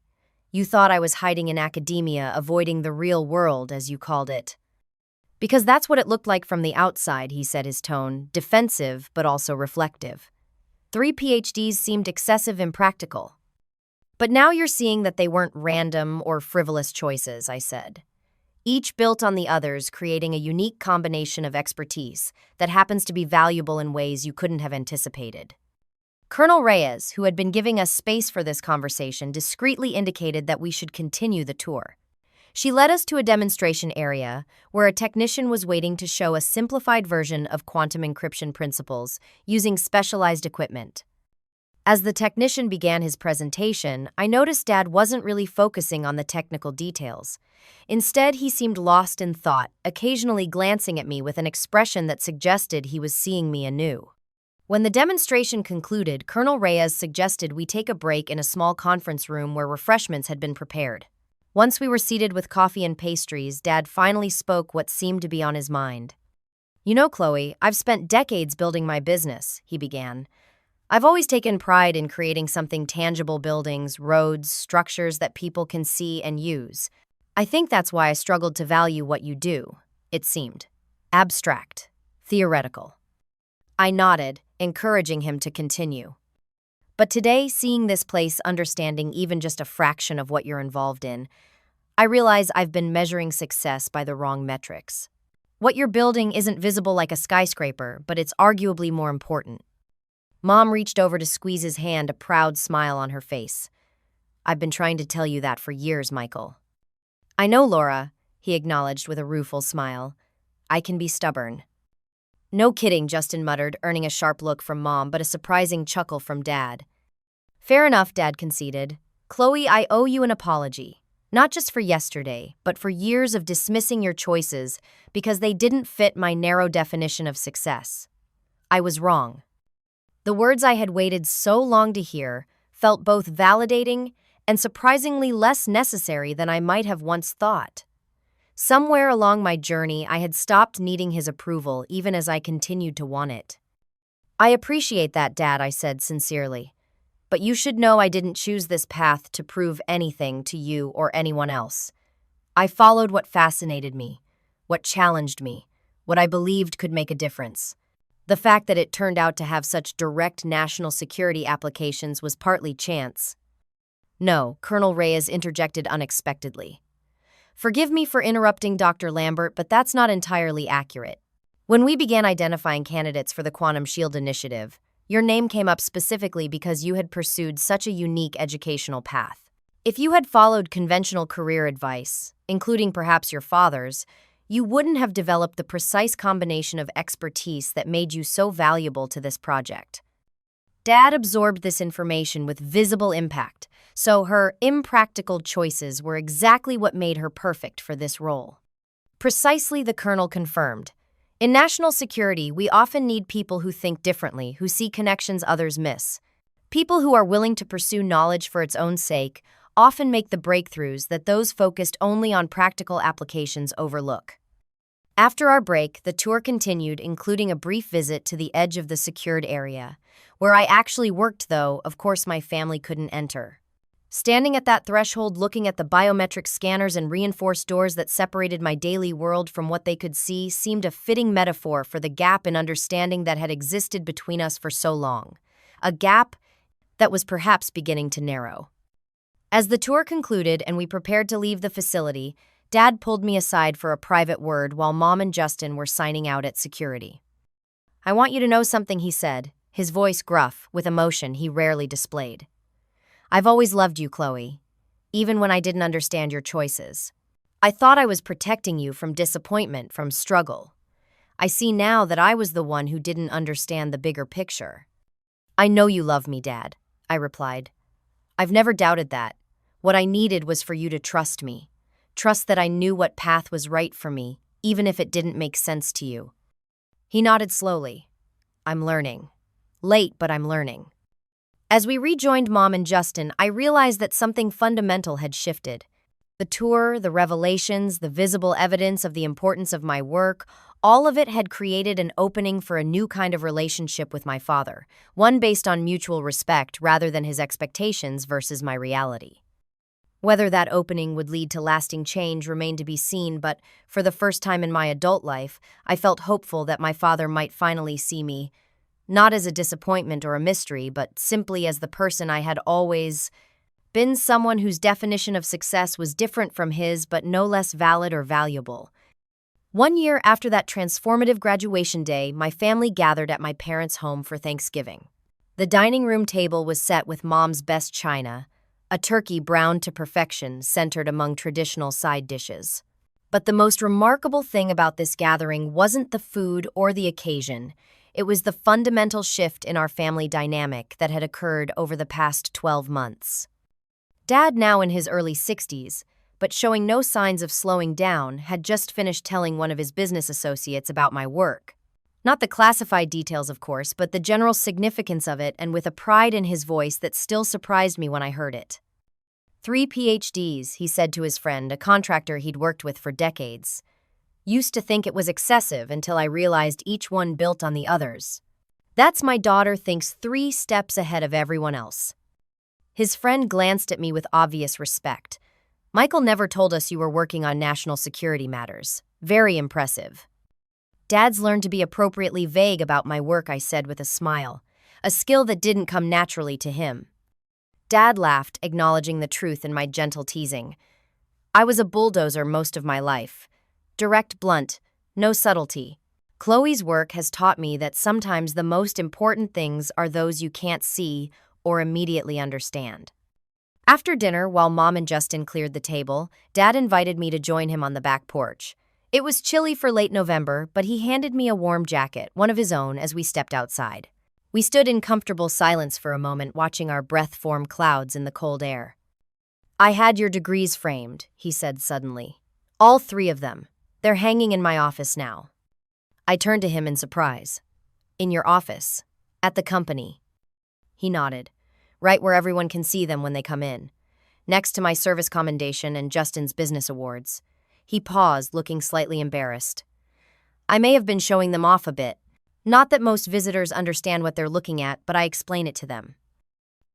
"You thought I was hiding in academia, avoiding the real world, as you called it." "Because that's what it looked like from the outside," he said, his tone defensive but also reflective. 3 PhDs seemed excessive, impractical. "But now you're seeing that they weren't random or frivolous choices," I said. "Each built on the others, creating a unique combination of expertise that happens to be valuable in ways you couldn't have anticipated." Colonel Reyes, who had been giving us space for this conversation, discreetly indicated that we should continue the tour. She led us to a demonstration area where a technician was waiting to show a simplified version of quantum encryption principles using specialized equipment. As the technician began his presentation, I noticed Dad wasn't really focusing on the technical details. Instead, he seemed lost in thought, occasionally glancing at me with an expression that suggested he was seeing me anew. When the demonstration concluded, Colonel Reyes suggested we take a break in a small conference room where refreshments had been prepared. Once we were seated with coffee and pastries, Dad finally spoke what seemed to be on his mind. "You know, Chloe, I've spent decades building my business," he began. "I've always taken pride in creating something tangible: buildings, roads, structures that people can see and use. I think that's why I struggled to value what you do. It seemed abstract, theoretical." I nodded, encouraging him to continue. "But today, seeing this place, understanding even just a fraction of what you're involved in, I realize I've been measuring success by the wrong metrics. What you're building isn't visible like a skyscraper, but it's arguably more important." Mom reached over to squeeze his hand, a proud smile on her face. "I've been trying to tell you that for years, Michael." "I know, Laura," he acknowledged with a rueful smile. "I can be stubborn." "No kidding," Justin muttered, earning a sharp look from Mom, but a surprising chuckle from Dad. Fair enough, Dad conceded. Chloe, I owe you an apology. Not just for yesterday, but for years of dismissing your choices because they didn't fit my narrow definition of success. I was wrong. The words I had waited so long to hear felt both validating and surprisingly less necessary than I might have once thought. Somewhere along my journey, I had stopped needing his approval even as I continued to want it. I appreciate that, Dad, I said sincerely. But you should know I didn't choose this path to prove anything to you or anyone else. I followed what fascinated me, what challenged me, what I believed could make a difference. The fact that it turned out to have such direct national security applications was partly chance. No, Colonel Reyes interjected unexpectedly. Forgive me for interrupting, Dr. Lambert, but that's not entirely accurate. When we began identifying candidates for the Quantum Shield Initiative, your name came up specifically because you had pursued such a unique educational path. If you had followed conventional career advice, including perhaps your father's, you wouldn't have developed the precise combination of expertise that made you so valuable to this project. Dad absorbed this information with visible impact, so her impractical choices were exactly what made her perfect for this role. Precisely, the colonel confirmed. In national security, we often need people who think differently, who see connections others miss. People who are willing to pursue knowledge for its own sake often make the breakthroughs that those focused only on practical applications overlook. After our break, the tour continued, including a brief visit to the edge of the secured area. Where I actually worked, though, of course my family couldn't enter. Standing at that threshold looking at the biometric scanners and reinforced doors that separated my daily world from what they could see seemed a fitting metaphor for the gap in understanding that had existed between us for so long. A gap that was perhaps beginning to narrow. As the tour concluded and we prepared to leave the facility, Dad pulled me aside for a private word while Mom and Justin were signing out at security. I want you to know something, he said, his voice gruff, with emotion he rarely displayed. I've always loved you, Chloe, even when I didn't understand your choices. I thought I was protecting you from disappointment, from struggle. I see now that I was the one who didn't understand the bigger picture. I know you love me, Dad, I replied. I've never doubted that. What I needed was for you to trust me. Trust that I knew what path was right for me, even if it didn't make sense to you. He nodded slowly. I'm learning. Late, but I'm learning. As we rejoined Mom and Justin, I realized that something fundamental had shifted. The tour, the revelations, the visible evidence of the importance of my work, all of it had created an opening for a new kind of relationship with my father, one based on mutual respect rather than his expectations versus my reality. Whether that opening would lead to lasting change remained to be seen, but for the first time in my adult life, I felt hopeful that my father might finally see me, not as a disappointment or a mystery, but simply as the person I had always been, someone whose definition of success was different from his but no less valid or valuable. 1 year after that transformative graduation day, my family gathered at my parents' home for Thanksgiving. The dining room table was set with Mom's best china, a turkey browned to perfection centered among traditional side dishes. But the most remarkable thing about this gathering wasn't the food or the occasion. It was the fundamental shift in our family dynamic that had occurred over the past 12 months. Dad, now in his early 60s, but showing no signs of slowing down, had just finished telling one of his business associates about my work. Not the classified details, of course, but the general significance of it, and with a pride in his voice that still surprised me when I heard it. 3 PhDs, he said to his friend, a contractor he'd worked with for decades. Used to think it was excessive until I realized each one built on the others. That's my daughter thinks 3 steps ahead of everyone else. His friend glanced at me with obvious respect. Michael never told us you were working on national security matters. Very impressive. Dad's learned to be appropriately vague about my work, I said with a smile, a skill that didn't come naturally to him. Dad laughed, acknowledging the truth in my gentle teasing. I was a bulldozer most of my life. Direct, blunt, no subtlety. Chloe's work has taught me that sometimes the most important things are those you can't see or immediately understand. After dinner, while Mom and Justin cleared the table, Dad invited me to join him on the back porch. It was chilly for late November, but he handed me a warm jacket, one of his own, as we stepped outside. We stood in comfortable silence for a moment, watching our breath form clouds in the cold air. "I had your degrees framed," he said suddenly. "All 3 of them. They're hanging in my office now." I turned to him in surprise. "In your office? At the company?" He nodded. "Right where everyone can see them when they come in. Next to my service commendation and Justin's business awards." He paused, looking slightly embarrassed. "I may have been showing them off a bit. Not that most visitors understand what they're looking at, but I explain it to them."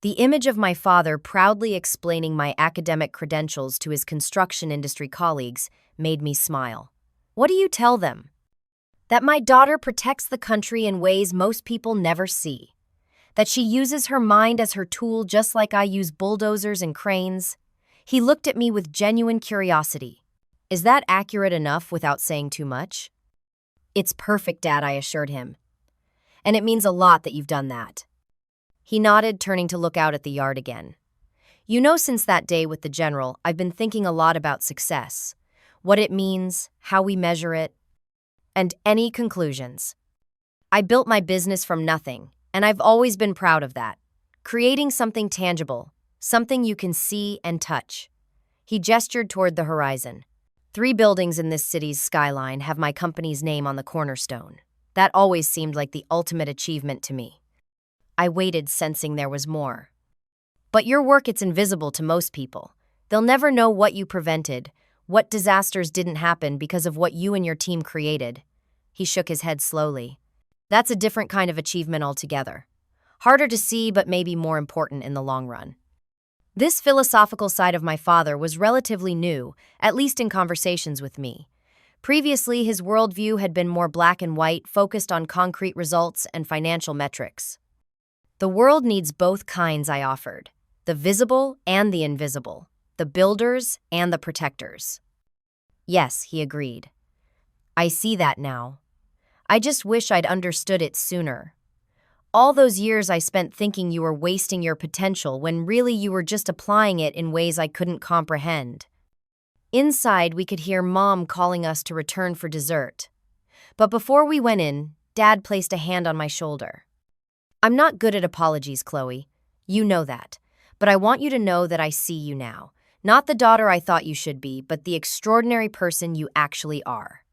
The image of my father proudly explaining my academic credentials to his construction industry colleagues made me smile. "What do you tell them?" "That my daughter protects the country in ways most people never see. That she uses her mind as her tool just like I use bulldozers and cranes." He looked at me with genuine curiosity. "Is that accurate enough without saying too much?" "It's perfect, Dad," I assured him. "And it means a lot that you've done that." He nodded, turning to look out at the yard again. "You know, since that day with the general, I've been thinking a lot about success. What it means, how we measure it, and any conclusions. I built my business from nothing, and I've always been proud of that. Creating something tangible, something you can see and touch." He gestured toward the horizon. 3 buildings in this city's skyline have my company's name on the cornerstone. That always seemed like the ultimate achievement to me. I waited, sensing there was more. "But your work, it's invisible to most people. They'll never know what you prevented, what disasters didn't happen because of what you and your team created." He shook his head slowly. "That's a different kind of achievement altogether. Harder to see, but maybe more important in the long run." This philosophical side of my father was relatively new, at least in conversations with me. Previously, his worldview had been more black and white, focused on concrete results and financial metrics. "The world needs both kinds," I offered. "The visible and the invisible. The builders and the protectors." "Yes," he agreed. "I see that now. I just wish I'd understood it sooner. All those years I spent thinking you were wasting your potential when really you were just applying it in ways I couldn't comprehend." Inside, we could hear Mom calling us to return for dessert. But before we went in, Dad placed a hand on my shoulder. "I'm not good at apologies, Chloe. You know that. But I want you to know that I see you now. Not the daughter I thought you should be, but the extraordinary person you actually are."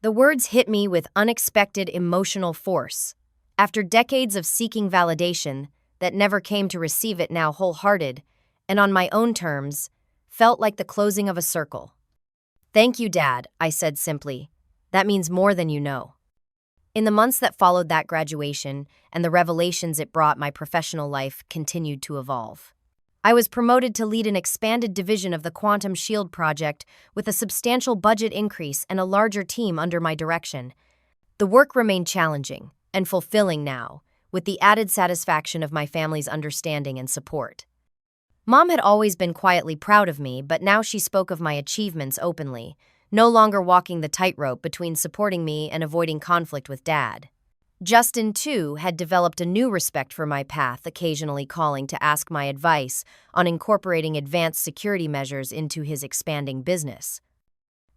The words hit me with unexpected emotional force. After decades of seeking validation that never came to receive it, now wholehearted, and on my own terms, felt like the closing of a circle. "Thank you, Dad," I said simply. "That means more than you know." In the months that followed that graduation and the revelations it brought, my professional life continued to evolve. I was promoted to lead an expanded division of the Quantum Shield project with a substantial budget increase and a larger team under my direction. The work remained challenging and fulfilling now, with the added satisfaction of my family's understanding and support. Mom had always been quietly proud of me, but now she spoke of my achievements openly, no longer walking the tightrope between supporting me and avoiding conflict with Dad. Justin, too, had developed a new respect for my path, occasionally calling to ask my advice on incorporating advanced security measures into his expanding business.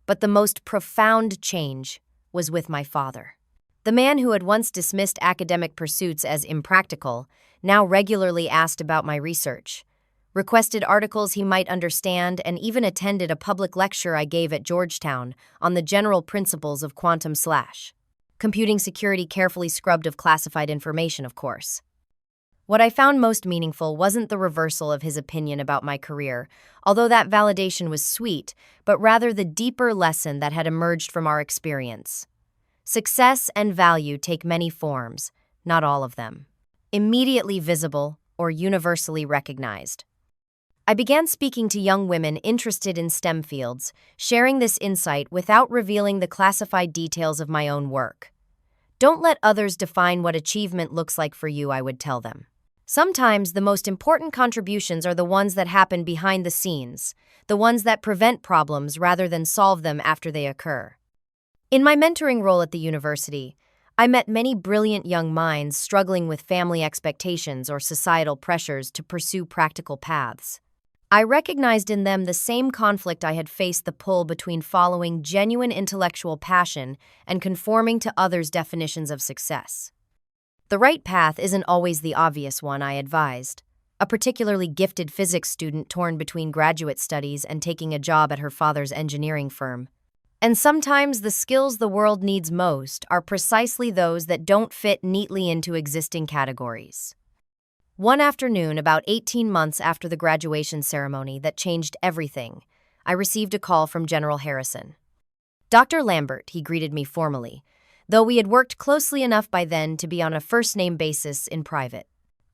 But the most profound change was with my father. The man who had once dismissed academic pursuits as impractical now regularly asked about my research, requested articles he might understand, and even attended a public lecture I gave at Georgetown on the general principles of quantum/computing security, carefully scrubbed of classified information, of course. What I found most meaningful wasn't the reversal of his opinion about my career, although that validation was sweet, but rather the deeper lesson that had emerged from our experience. Success and value take many forms, not all of them immediately visible or universally recognized. I began speaking to young women interested in STEM fields, sharing this insight without revealing the classified details of my own work. "Don't let others define what achievement looks like for you," I would tell them. "Sometimes the most important contributions are the ones that happen behind the scenes, the ones that prevent problems rather than solve them after they occur." In my mentoring role at the university, I met many brilliant young minds struggling with family expectations or societal pressures to pursue practical paths. I recognized in them the same conflict I had faced, the pull between following genuine intellectual passion and conforming to others' definitions of success. The right path isn't always the obvious one, I advised. A particularly gifted physics student torn between graduate studies and taking a job at her father's engineering firm. And sometimes the skills the world needs most are precisely those that don't fit neatly into existing categories. One afternoon, about 18 months after the graduation ceremony that changed everything, I received a call from General Harrison. Dr. Lambert, he greeted me formally, though we had worked closely enough by then to be on a first-name basis in private.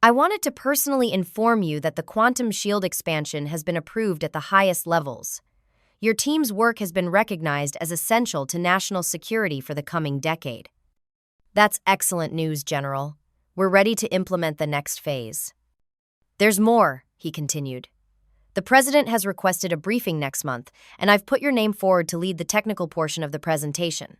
I wanted to personally inform you that the quantum shield expansion has been approved at the highest levels. Your team's work has been recognized as essential to national security for the coming decade. That's excellent news, General. We're ready to implement the next phase. There's more, he continued. The President has requested a briefing next month, and I've put your name forward to lead the technical portion of the presentation.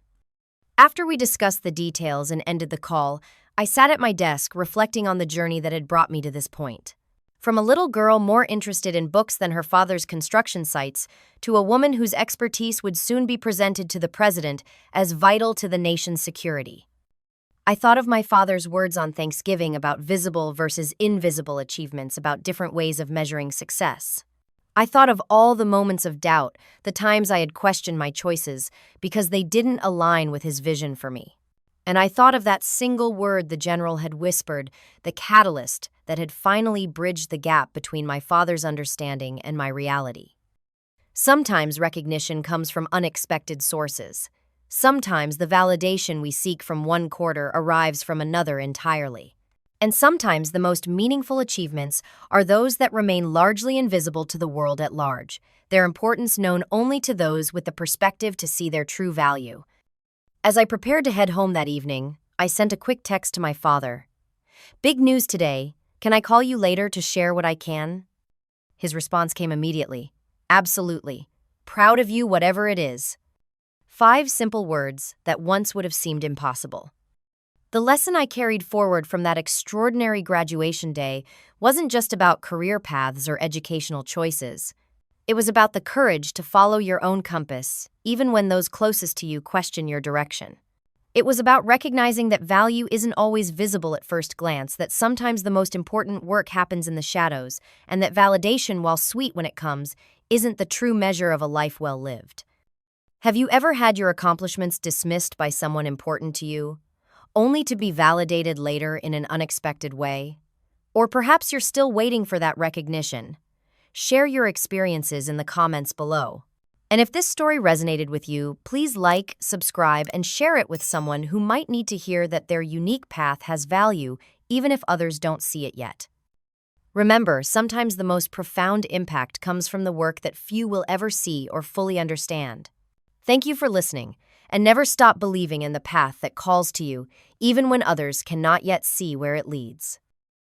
After we discussed the details and ended the call, I sat at my desk reflecting on the journey that had brought me to this point. From a little girl more interested in books than her father's construction sites, to a woman whose expertise would soon be presented to the President as vital to the nation's security. I thought of my father's words on Thanksgiving about visible versus invisible achievements, about different ways of measuring success. I thought of all the moments of doubt, the times I had questioned my choices because they didn't align with his vision for me. And I thought of that single word the General had whispered, the catalyst that had finally bridged the gap between my father's understanding and my reality. Sometimes recognition comes from unexpected sources. Sometimes the validation we seek from one quarter arrives from another entirely. And sometimes the most meaningful achievements are those that remain largely invisible to the world at large, their importance known only to those with the perspective to see their true value. As I prepared to head home that evening, I sent a quick text to my father. "Big news today. Can I call you later to share what I can?" His response came immediately. "Absolutely. Proud of you, whatever it is." 5 simple words that once would have seemed impossible. The lesson I carried forward from that extraordinary graduation day wasn't just about career paths or educational choices. It was about the courage to follow your own compass, even when those closest to you question your direction. It was about recognizing that value isn't always visible at first glance, that sometimes the most important work happens in the shadows, and that validation, while sweet when it comes, isn't the true measure of a life well lived. Have you ever had your accomplishments dismissed by someone important to you, only to be validated later in an unexpected way? Or perhaps you're still waiting for that recognition. Share your experiences in the comments below. And if this story resonated with you, please like, subscribe, and share it with someone who might need to hear that their unique path has value, even if others don't see it yet. Remember, sometimes the most profound impact comes from the work that few will ever see or fully understand. Thank you for listening, and never stop believing in the path that calls to you, even when others cannot yet see where it leads.